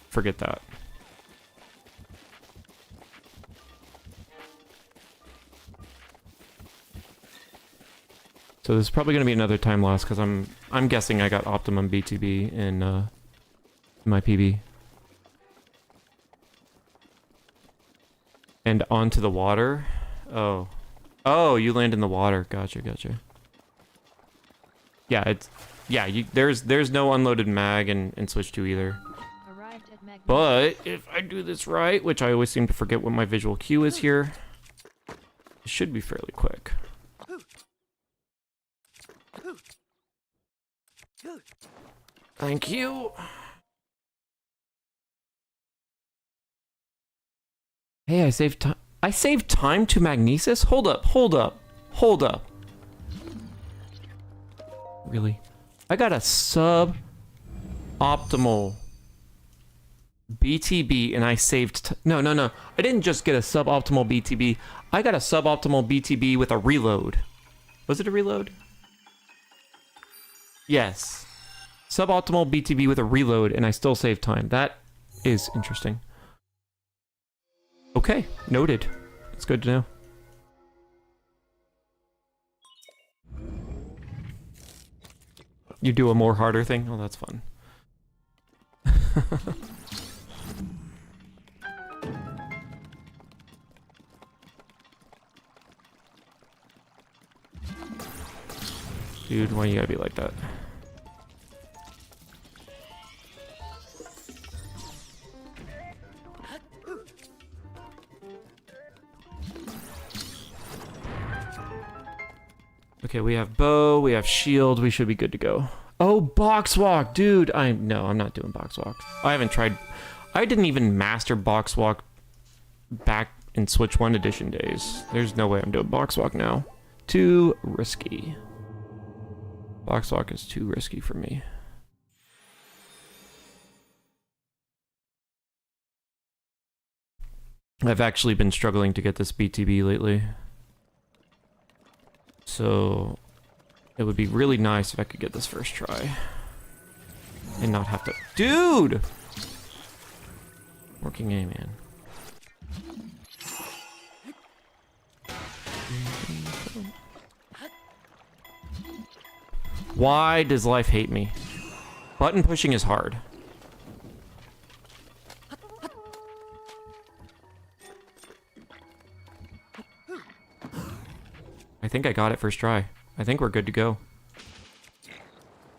forget that. So this is probably going to be another time loss, because I'm guessing I got optimum BTB in my PB. And onto the water? Oh. Oh, you land in the water. Gotcha, gotcha. Yeah, it's... Yeah, there's no unloaded mag in Switch 2 either. But if I do this right, which I always seem to forget what my visual cue is here, it should be fairly quick. Thank you. Hey, I saved time. I saved time to Magnesis? Hold up, hold up, hold up. Really? I got a sub-optimal BTB and I saved... No. I didn't just get a suboptimal BTB. I got a suboptimal BTB with a reload. Was it a reload? Yes. Suboptimal BTB with a reload and I still saved time. That is interesting. Okay, noted. It's good to know. You do a more harder thing? Oh, that's fun. Dude, why you gotta be like that? Okay, we have bow, we have shield, we should be good to go. Oh, box walk, dude! No, I'm not doing box walk. I haven't tried... I didn't even master box walk back in Switch 1 Edition days. There's no way I'm doing box walk now. Too risky. Box walk is too risky for me. I've actually been struggling to get this BTB lately. So it would be really nice if I could get this first try. And not have to... Dude! Working A, man. Why does life hate me? Button pushing is hard. I think I got it first try. I think we're good to go.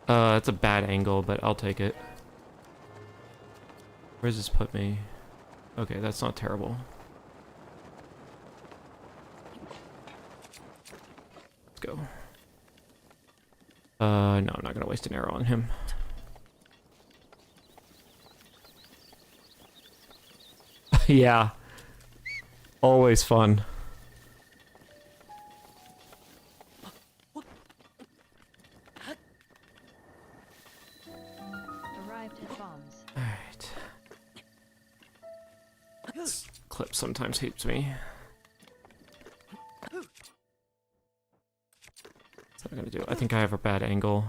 That's a bad angle, but I'll take it. Where does this put me? Okay, that's not terrible. Let's go. No, I'm not gonna waste an arrow on him. Yeah. Always fun. Arrived at bombs. Alright. This clip sometimes hates me. What's that gonna do? I think I have a bad angle.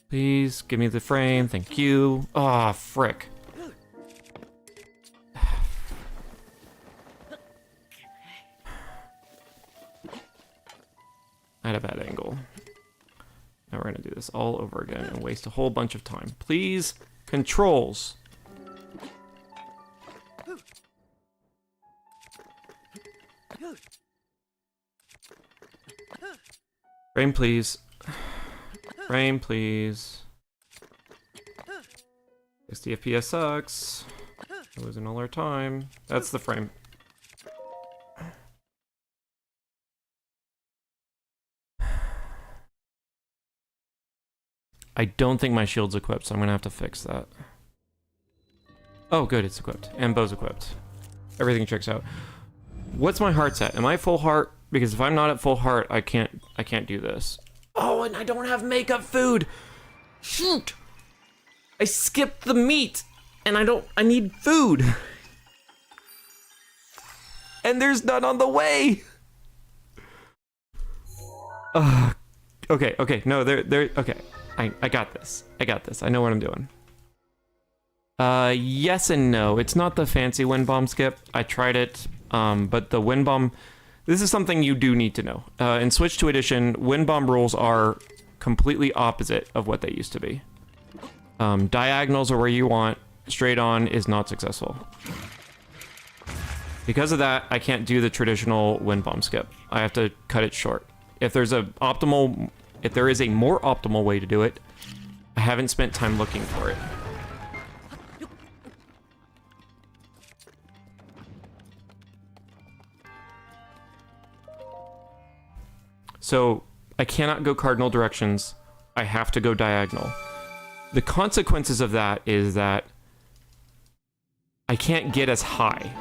Please give me the frame. Thank you. Ah, frick. I had a bad angle. Now we're gonna do this all over again and waste a whole bunch of time. Please, controls. Frame, please. Frame, please. 60 FPS sucks. We're losing all our time. That's the frame. I don't think my shield's equipped, so I'm gonna have to fix that. Oh, good, it's equipped. And bow's equipped. Everything checks out. What's my heart's at? Am I full heart? Because if I'm not at full heart, I can't do this. Oh, and I don't have makeup food! Shoot! I skipped the meat! And I need food! And there's none on the way! Okay, no, okay. I got this. I know what I'm doing. Yes and no. It's not the fancy wind bomb skip. I tried it, but the wind bomb... This is something you do need to know. In Switch 2 Edition, wind bomb rules are completely opposite of what they used to be. Diagonals are where you want. Straight on is not successful. Because of that, I can't do the traditional wind bomb skip. I have to cut it short. If there is a more optimal way to do it, I haven't spent time looking for it. So I cannot go cardinal directions. I have to go diagonal. The consequences of that is that I can't get as high.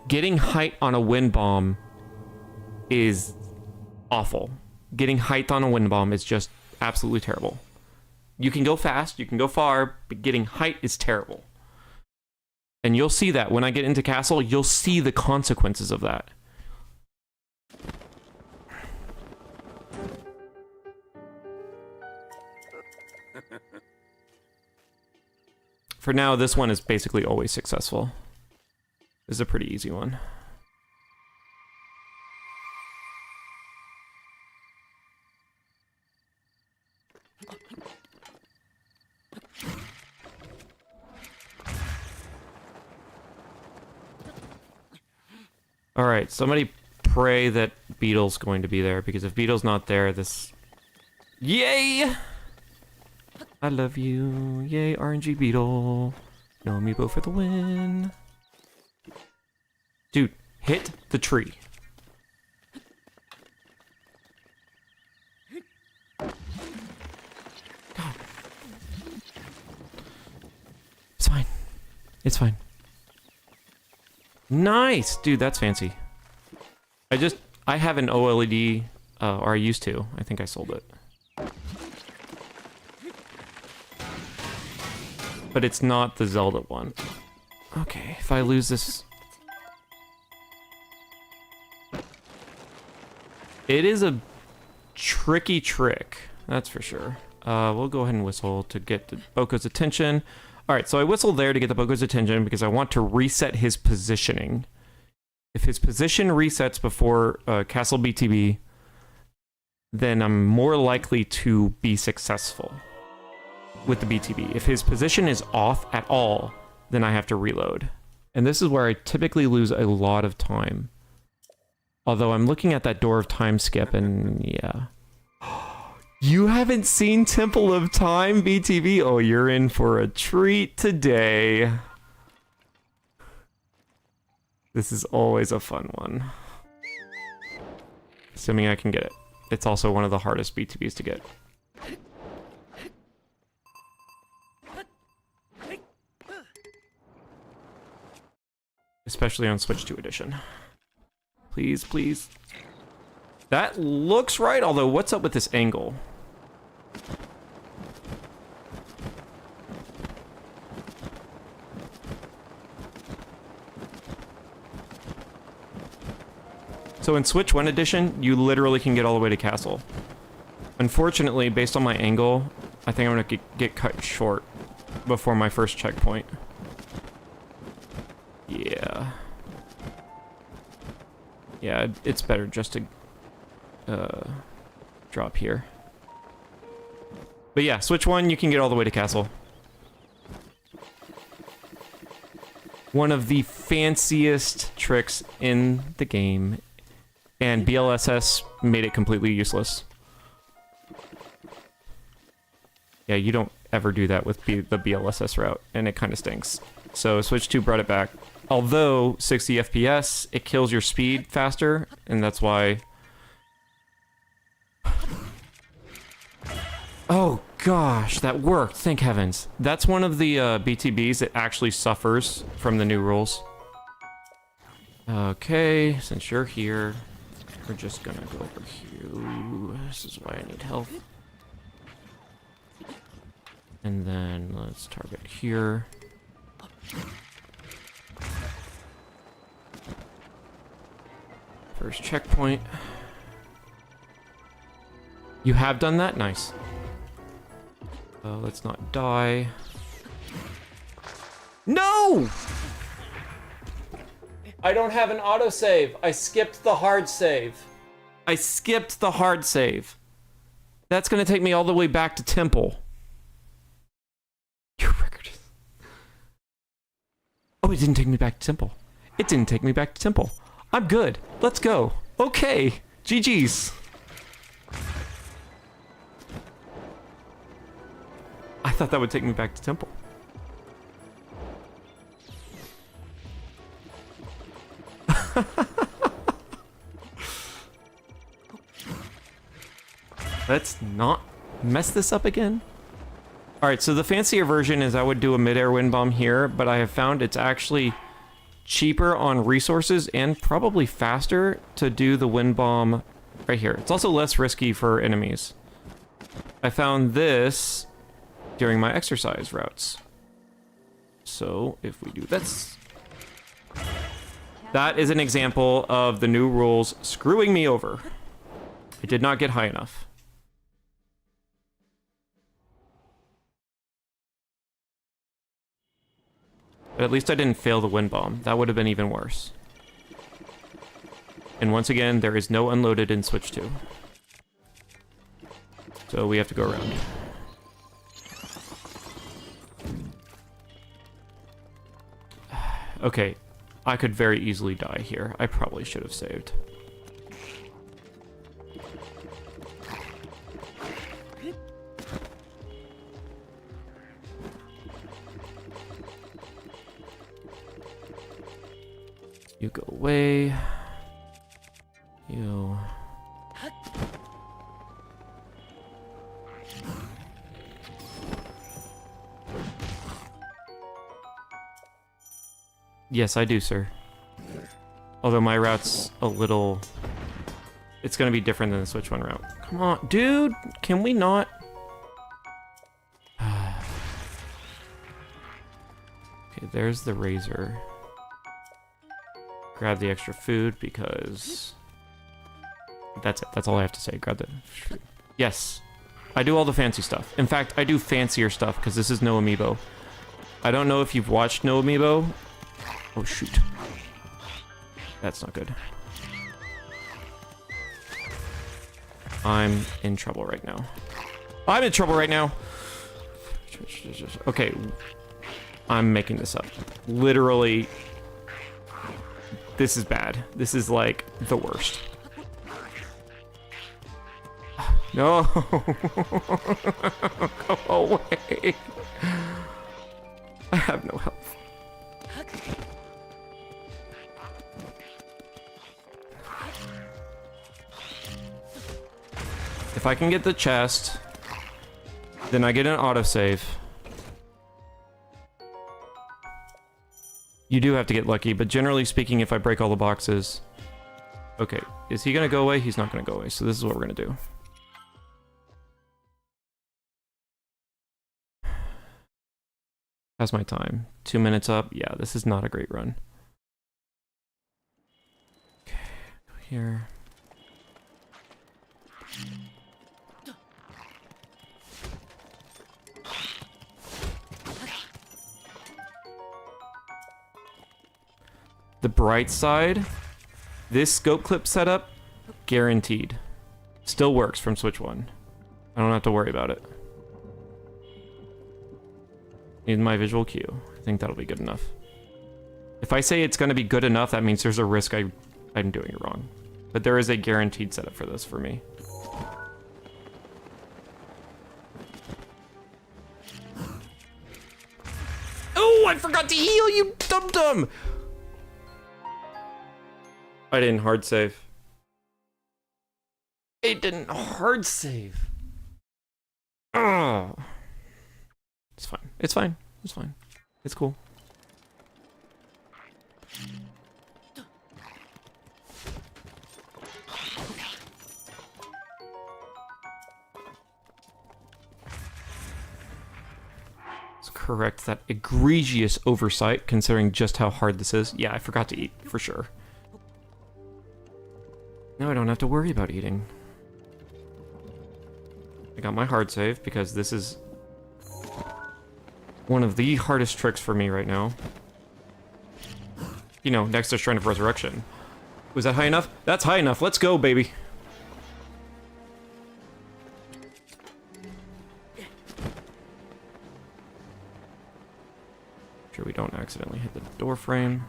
Getting height on a wind bomb is awful. Getting height on a wind bomb is just absolutely terrible. You can go fast, you can go far, but getting height is terrible. And you'll see that when I get into castle, you'll see the consequences of that. For now, this one is basically always successful. This is a pretty easy one. Alright, somebody pray that Beetle's going to be there, because if Beetle's not there, this... Yay! I love you. Yay, RNG Beetle. No amiibo for the win. Dude, hit the tree. God. It's fine. It's fine. Nice! Dude, that's fancy. I have an OLED, or I used to. I think I sold it. But it's not the Zelda one. Okay, if I lose this... It is a tricky trick, that's for sure. We'll go ahead and whistle to get the Boko's attention. Alright, so I whistle there to get the Boko's attention because I want to reset his positioning. If his position resets before Castle BTB, then I'm more likely to be successful with the BTB. If his position is off at all, then I have to reload. And this is where I typically lose a lot of time. Although I'm looking at that Door of Time skip and yeah. You haven't seen Temple of Time, BTB? Oh, you're in for a treat today. This is always a fun one. Assuming I can get it. It's also one of the hardest BTBs to get. Especially on Switch 2 edition. Please, please. That looks right, although what's up with this angle? So in Switch 1 edition, you literally can get all the way to Castle. Unfortunately, based on my angle, I think I'm gonna get cut short before my first checkpoint. Yeah. Yeah, it's better just to drop here. But yeah, Switch 1, you can get all the way to Castle. One of the fanciest tricks in the game. And BLSS made it completely useless. Yeah, you don't ever do that with the BLSS route, and it kind of stinks. So Switch 2 brought it back. Although 60 FPS, it kills your speed faster, and that's why... Oh gosh, that worked, thank heavens. That's one of the BTBs that actually suffers from the new rules. Okay, since you're here, we're just gonna go over here. Ooh, this is why I need health. And then let's target here. First checkpoint. You have done that? Nice. Let's not die. No! I don't have an autosave. I skipped the hard save. I skipped the hard save. That's gonna take me all the way back to Temple. Your record is... Oh, it didn't take me back to Temple. It didn't take me back to Temple. I'm good. Let's go. Okay. GG's. I thought that would take me back to Temple. Let's not mess this up again. Alright, so the fancier version is I would do a mid-air wind bomb here, but I have found it's actually cheaper on resources and probably faster to do the wind bomb right here. It's also less risky for enemies. I found this during my exercise routes. So if we do this... That is an example of the new rules screwing me over. I did not get high enough. But at least I didn't fail the wind bomb. That would have been even worse. And once again, there is no unloaded in Switch 2. So we have to go around. Okay, I could very easily die here. I probably should have saved. You go away. You... Yes, I do, sir. Although my route's a little... It's gonna be different than the Switch 1 route. Come on, dude! Can we not... Okay, Okay, there's the razor. Grab the extra food because... That's it. That's all I have to say. Grab the food. Yes. I do all the fancy stuff. In fact, I do fancier stuff because this is No Amiibo. I don't know if you've watched No Amiibo. Oh, shoot. That's not good. I'm in trouble right now. I'm in trouble right now! Okay. I'm making this up. Literally... This is bad. This is, like, the worst. No! Go away! I have no health. If I can get the chest, then I get an autosave. You do have to get lucky, but generally speaking, if I break all the boxes... Okay, is he gonna go away? He's not gonna go away, so this is what we're gonna do. That's my time. 2 minutes up. Yeah, this is not a great run. Okay, go here. The bright side, this scope clip setup, guaranteed. Still works from Switch 1. I don't have to worry about it. Need my visual cue. I think that'll be good enough. If I say it's going to be good enough, that means there's a risk I'm doing it wrong. But there is a guaranteed setup for this for me. Oh, I forgot to heal, you dum-dum! I didn't hard save. It didn't hard save. Oh. It's fine. It's fine. It's fine. It's cool. Let's correct that egregious oversight considering just how hard this is. Yeah, I forgot to eat for sure. Now I don't have to worry about eating. I got my hard save because this is one of the hardest tricks for me right now. You know, next to Shrine of Resurrection. Was that high enough? That's high enough. Let's go, baby. Sure we don't accidentally hit the door frame.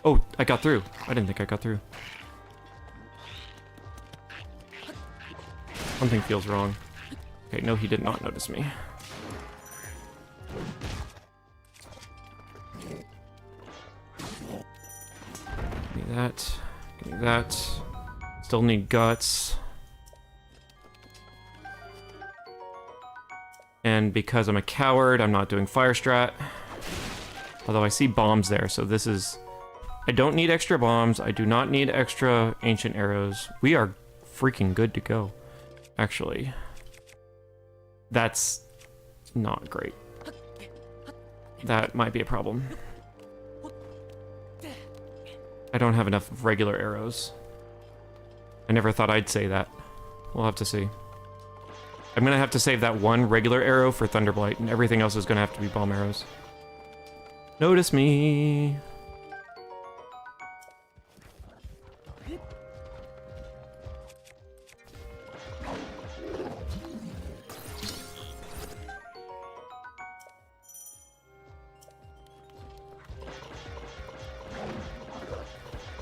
Oh, I got through. I didn't think I got through. Something feels wrong. Okay, no, he did not notice me. Give me that. Give me that. Still need guts. And because I'm a coward, I'm not doing fire strat. Although I see bombs there, so this is... I don't need extra bombs. I do not need extra ancient arrows. We are freaking good to go, actually. That's not great. That might be a problem. I don't have enough regular arrows. I never thought I'd say that. We'll have to see. I'm gonna have to save that one regular arrow for Thunderblight, and everything else is gonna have to be bomb arrows. Notice me!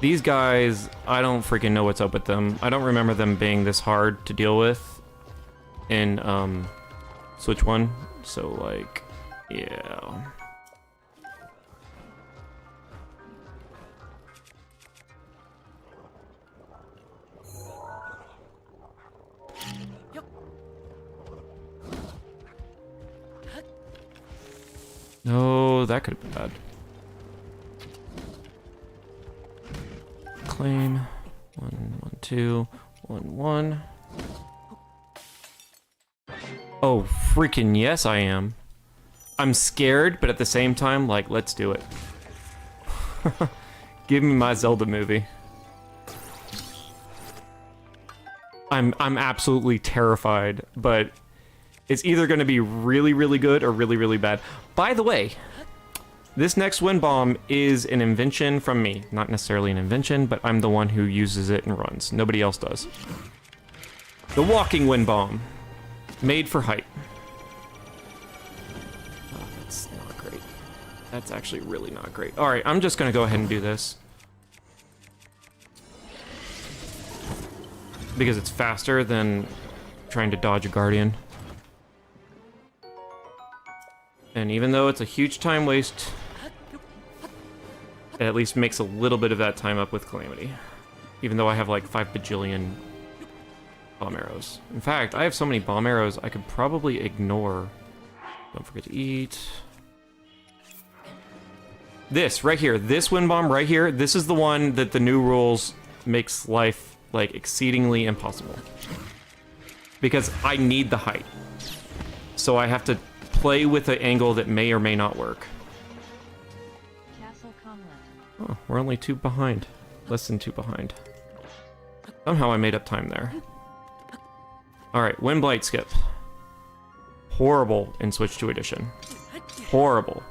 These guys, I don't freaking know what's up with them. I don't remember them being this hard to deal with in Switch 1. So, like, yeah. No, that could have been bad. Claim. 1, 1, 2, 1, 1. Oh, freaking yes, I am. I'm scared, but at the same time, like, let's do it. Give me my Zelda movie. I'm absolutely terrified, but it's either going to be really, really good or really, really bad. By the way, this next wind bomb is an invention from me. Not necessarily an invention, but I'm the one who uses it and runs. Nobody else does. The walking wind bomb. Made for height. Oh, that's not great. That's actually really not great. Alright, I'm just going to go ahead and do this. Because it's faster than trying to dodge a guardian. And even though it's a huge time waste, it at least makes a little bit of that time up with Calamity. Even though I have like 5 bajillion bomb arrows. In fact, I have so many bomb arrows I could probably ignore. Don't forget to eat. This right here, this wind bomb right here, this is the one that the new rules makes life like exceedingly impossible. Because I need the height. So I have to play with an angle that may or may not work. Castle Comlet. Oh, we're only 2 behind. Less than 2 behind. Somehow I made up time there. Alright, Wind Blight skip. Horrible in Switch 2 Edition. Horrible.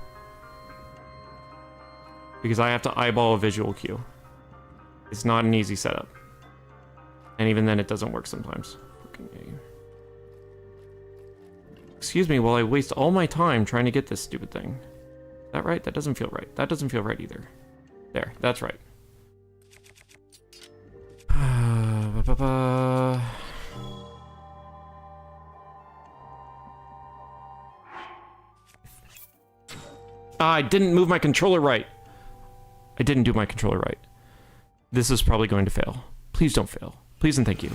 Because I have to eyeball a visual cue. It's not an easy setup. And even then it doesn't work sometimes. Excuse me while I waste all my time trying to get this stupid thing. Is that right? That doesn't feel right. That doesn't feel right either. There, that's right. I didn't move my controller right. I didn't do my controller right. This is probably going to fail. Please don't fail. Please and thank you.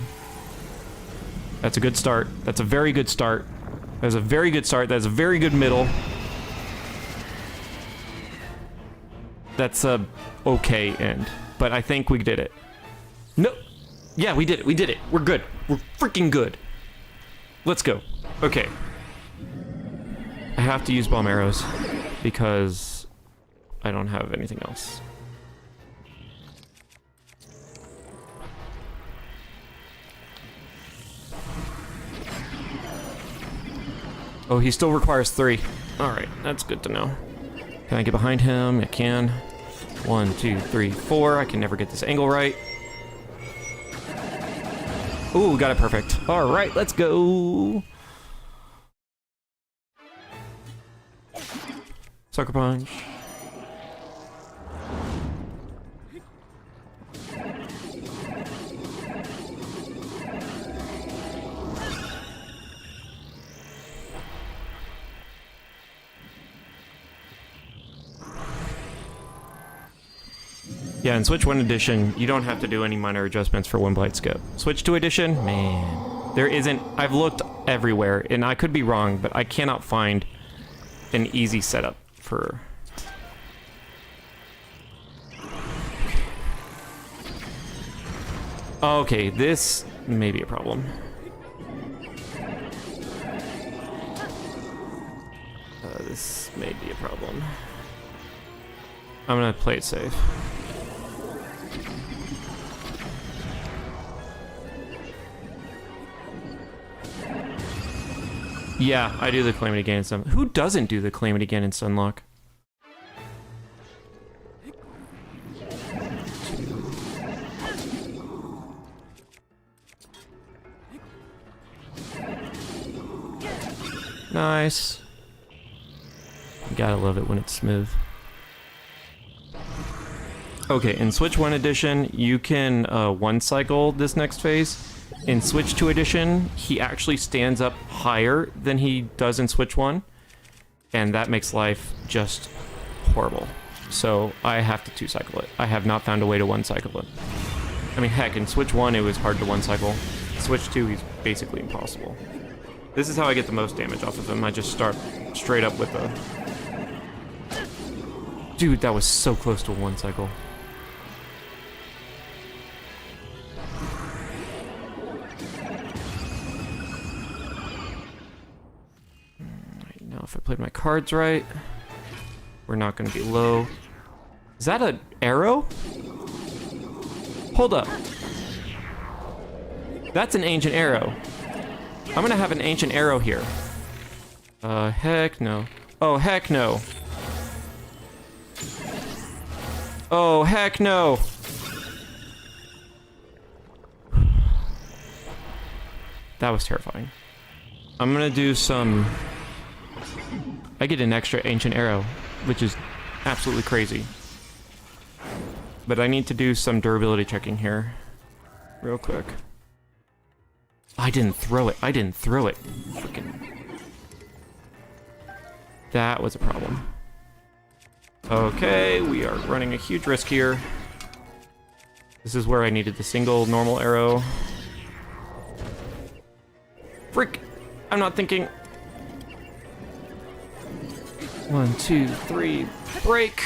That's a good start. That's a very good start. That's a very good start. That's a very good middle. That's a okay end. But I think we did it. No. Yeah, we did it. We did it. We're good. We're freaking good. Let's go. Okay. I have to use bomb arrows because I don't have anything else. Oh, he still requires 3. Alright, that's good to know. Can I get behind him? I can. 1, 2, 3, 4. I can never get this angle right. Ooh, got it perfect. Alright, let's go. Sucker punch. Yeah, in Switch 1 Edition, you don't have to do any minor adjustments for Wind Blight skip. Switch 2 Edition, man, there isn't. I've looked everywhere, and I could be wrong, but I cannot find an easy setup for... Okay, this may be a problem. This may be a problem. I'm gonna play it safe. Yeah, I do the Calamity Gain and Stun. Who doesn't do the Calamity Gain and Stunlock? Nice. You gotta love it when it's smooth. Okay, in Switch 1 Edition, you can one cycle this next phase. In Switch 2 Edition, he actually stands up higher than he does in Switch 1, and that makes life just horrible. So I have to 2-cycle it. I have not found a way to 1-cycle it. I mean, heck, in Switch 1 it was hard to 1-cycle. Switch 2 he's basically impossible. This is how I get the most damage off of him. I just start straight up with a... Dude, that was so close to a 1-cycle. Now, if I played my cards right, we're not going to be low. Is that an arrow? Hold up. That's an ancient arrow. I'm going to have an ancient arrow here. Heck no. Oh, heck no. Oh, heck no. That was terrifying. I'm gonna do some... I get an extra ancient arrow, which is absolutely crazy. But I need to do some durability checking here. Real quick. I didn't throw it. I didn't throw it. Freaking... That was a problem. Okay, we are running a huge risk here. This is where I needed the single normal arrow. Frick! I'm not thinking. 1, 2, 3, break!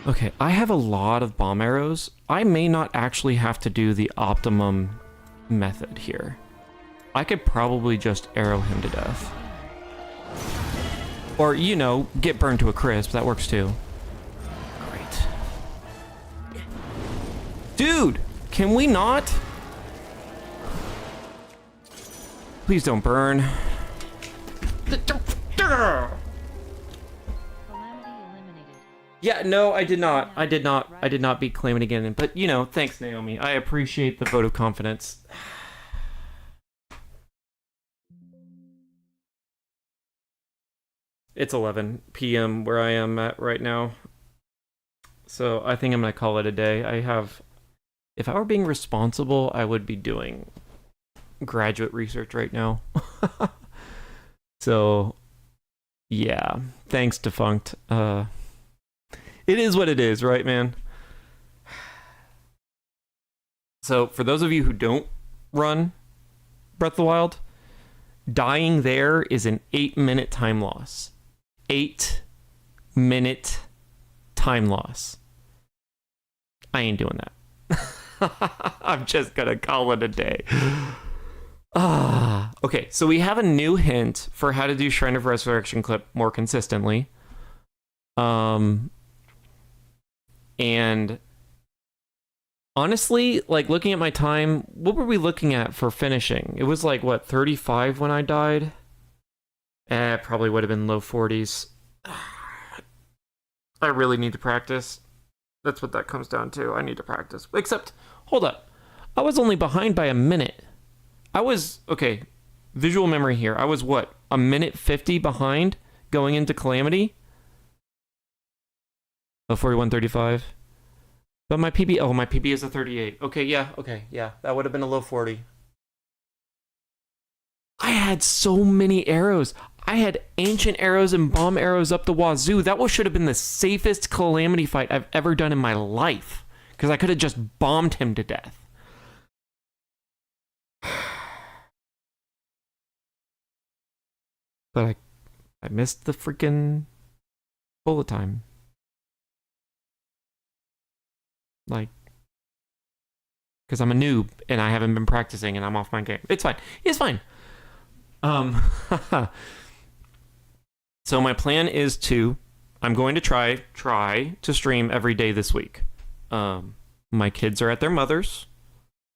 Okay, I have a lot of bomb arrows. I may not actually have to do the optimum method here. I could probably just arrow him to death. Or, you know, get burned to a crisp. That works too. Great. Dude! Can we not? Please don't burn. Calamity eliminated. Yeah, no, I did not. I did not beat Calamity again. But, you know, thanks, Naomi. I appreciate the vote of confidence. It's 11 p.m. where I am at right now. So I think I'm going to call it a day. If I were being responsible, I would be doing graduate research right now. So, yeah. Thanks, Defunct. It is what it is, right, man? So, for those of you who don't run Breath of the Wild, dying there is an 8-minute time loss. 8-minute time loss. I ain't doing that. I'm just gonna call it a day. Okay, so we have a new hint for how to do Shrine of Resurrection clip more consistently. And honestly, like looking at my time, what were we looking at for finishing? It was like, what, 35 when I died? It probably would have been low 40s. I really need to practice. That's what that comes down to. I need to practice. Except, hold up. I was only behind by a minute. Okay, visual memory here. I was what, a minute 50 behind going into Calamity? Oh, 41.35. But my PB is a 38. Okay, yeah, that would have been a low 40. I had so many arrows. I had ancient arrows and bomb arrows up the wazoo. That should have been the safest Calamity fight I've ever done in my life. Because I could have just bombed him to death. But I missed the freaking bullet time. Like, because I'm a noob and I haven't been practicing and I'm off my game. It's fine. It's fine. So my plan is I'm going to try to stream every day this week. My kids are at their mother's,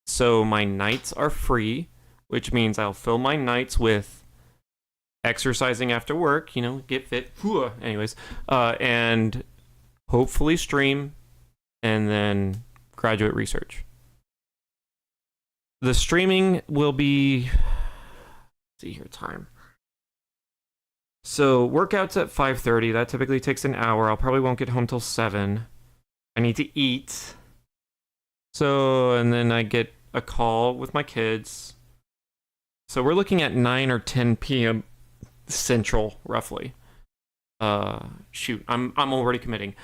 so my nights are free, which means I'll fill my nights with exercising after work, get fit. Anyways, and hopefully stream, and then graduate research. The streaming will be, let's see here, time. So workouts at 5:30. That typically takes an hour. I'll probably won't get home till 7. I need to eat. So, and then I get a call with my kids. So we're looking at 9 or 10 p.m. Central, roughly. Shoot, I'm already committing.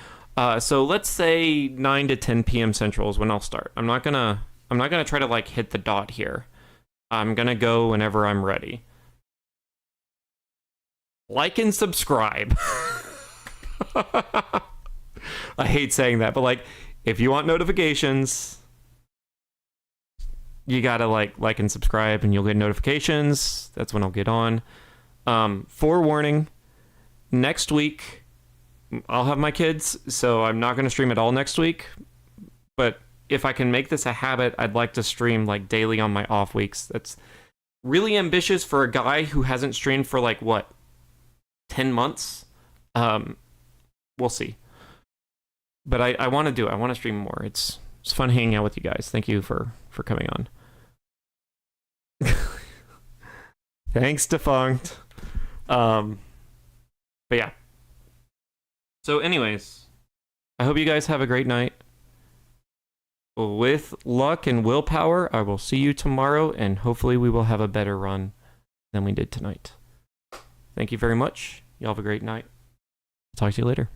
So let's say 9 to 10 p.m. Central is when I'll start. I'm not gonna try to like hit the dot here. I'm gonna go whenever I'm ready. Like and subscribe. I hate saying that, but like, if you want notifications, you gotta like and subscribe, and you'll get notifications. That's when I'll get on. Forewarning, next week I'll have my kids, so I'm not gonna stream at all next week. But if I can make this a habit, I'd like to stream like daily on my off weeks. That's really ambitious for a guy who hasn't streamed for like what, 10 months. We'll see. But I want to do it. I want to stream more. It's fun hanging out with you guys. Thank you for coming on. Thanks, Defunct. But yeah. So anyways, I hope you guys have a great night. With luck and willpower, I will see you tomorrow, and hopefully we will have a better run than we did tonight. Thank you very much. Y'all have a great night. Talk to you later.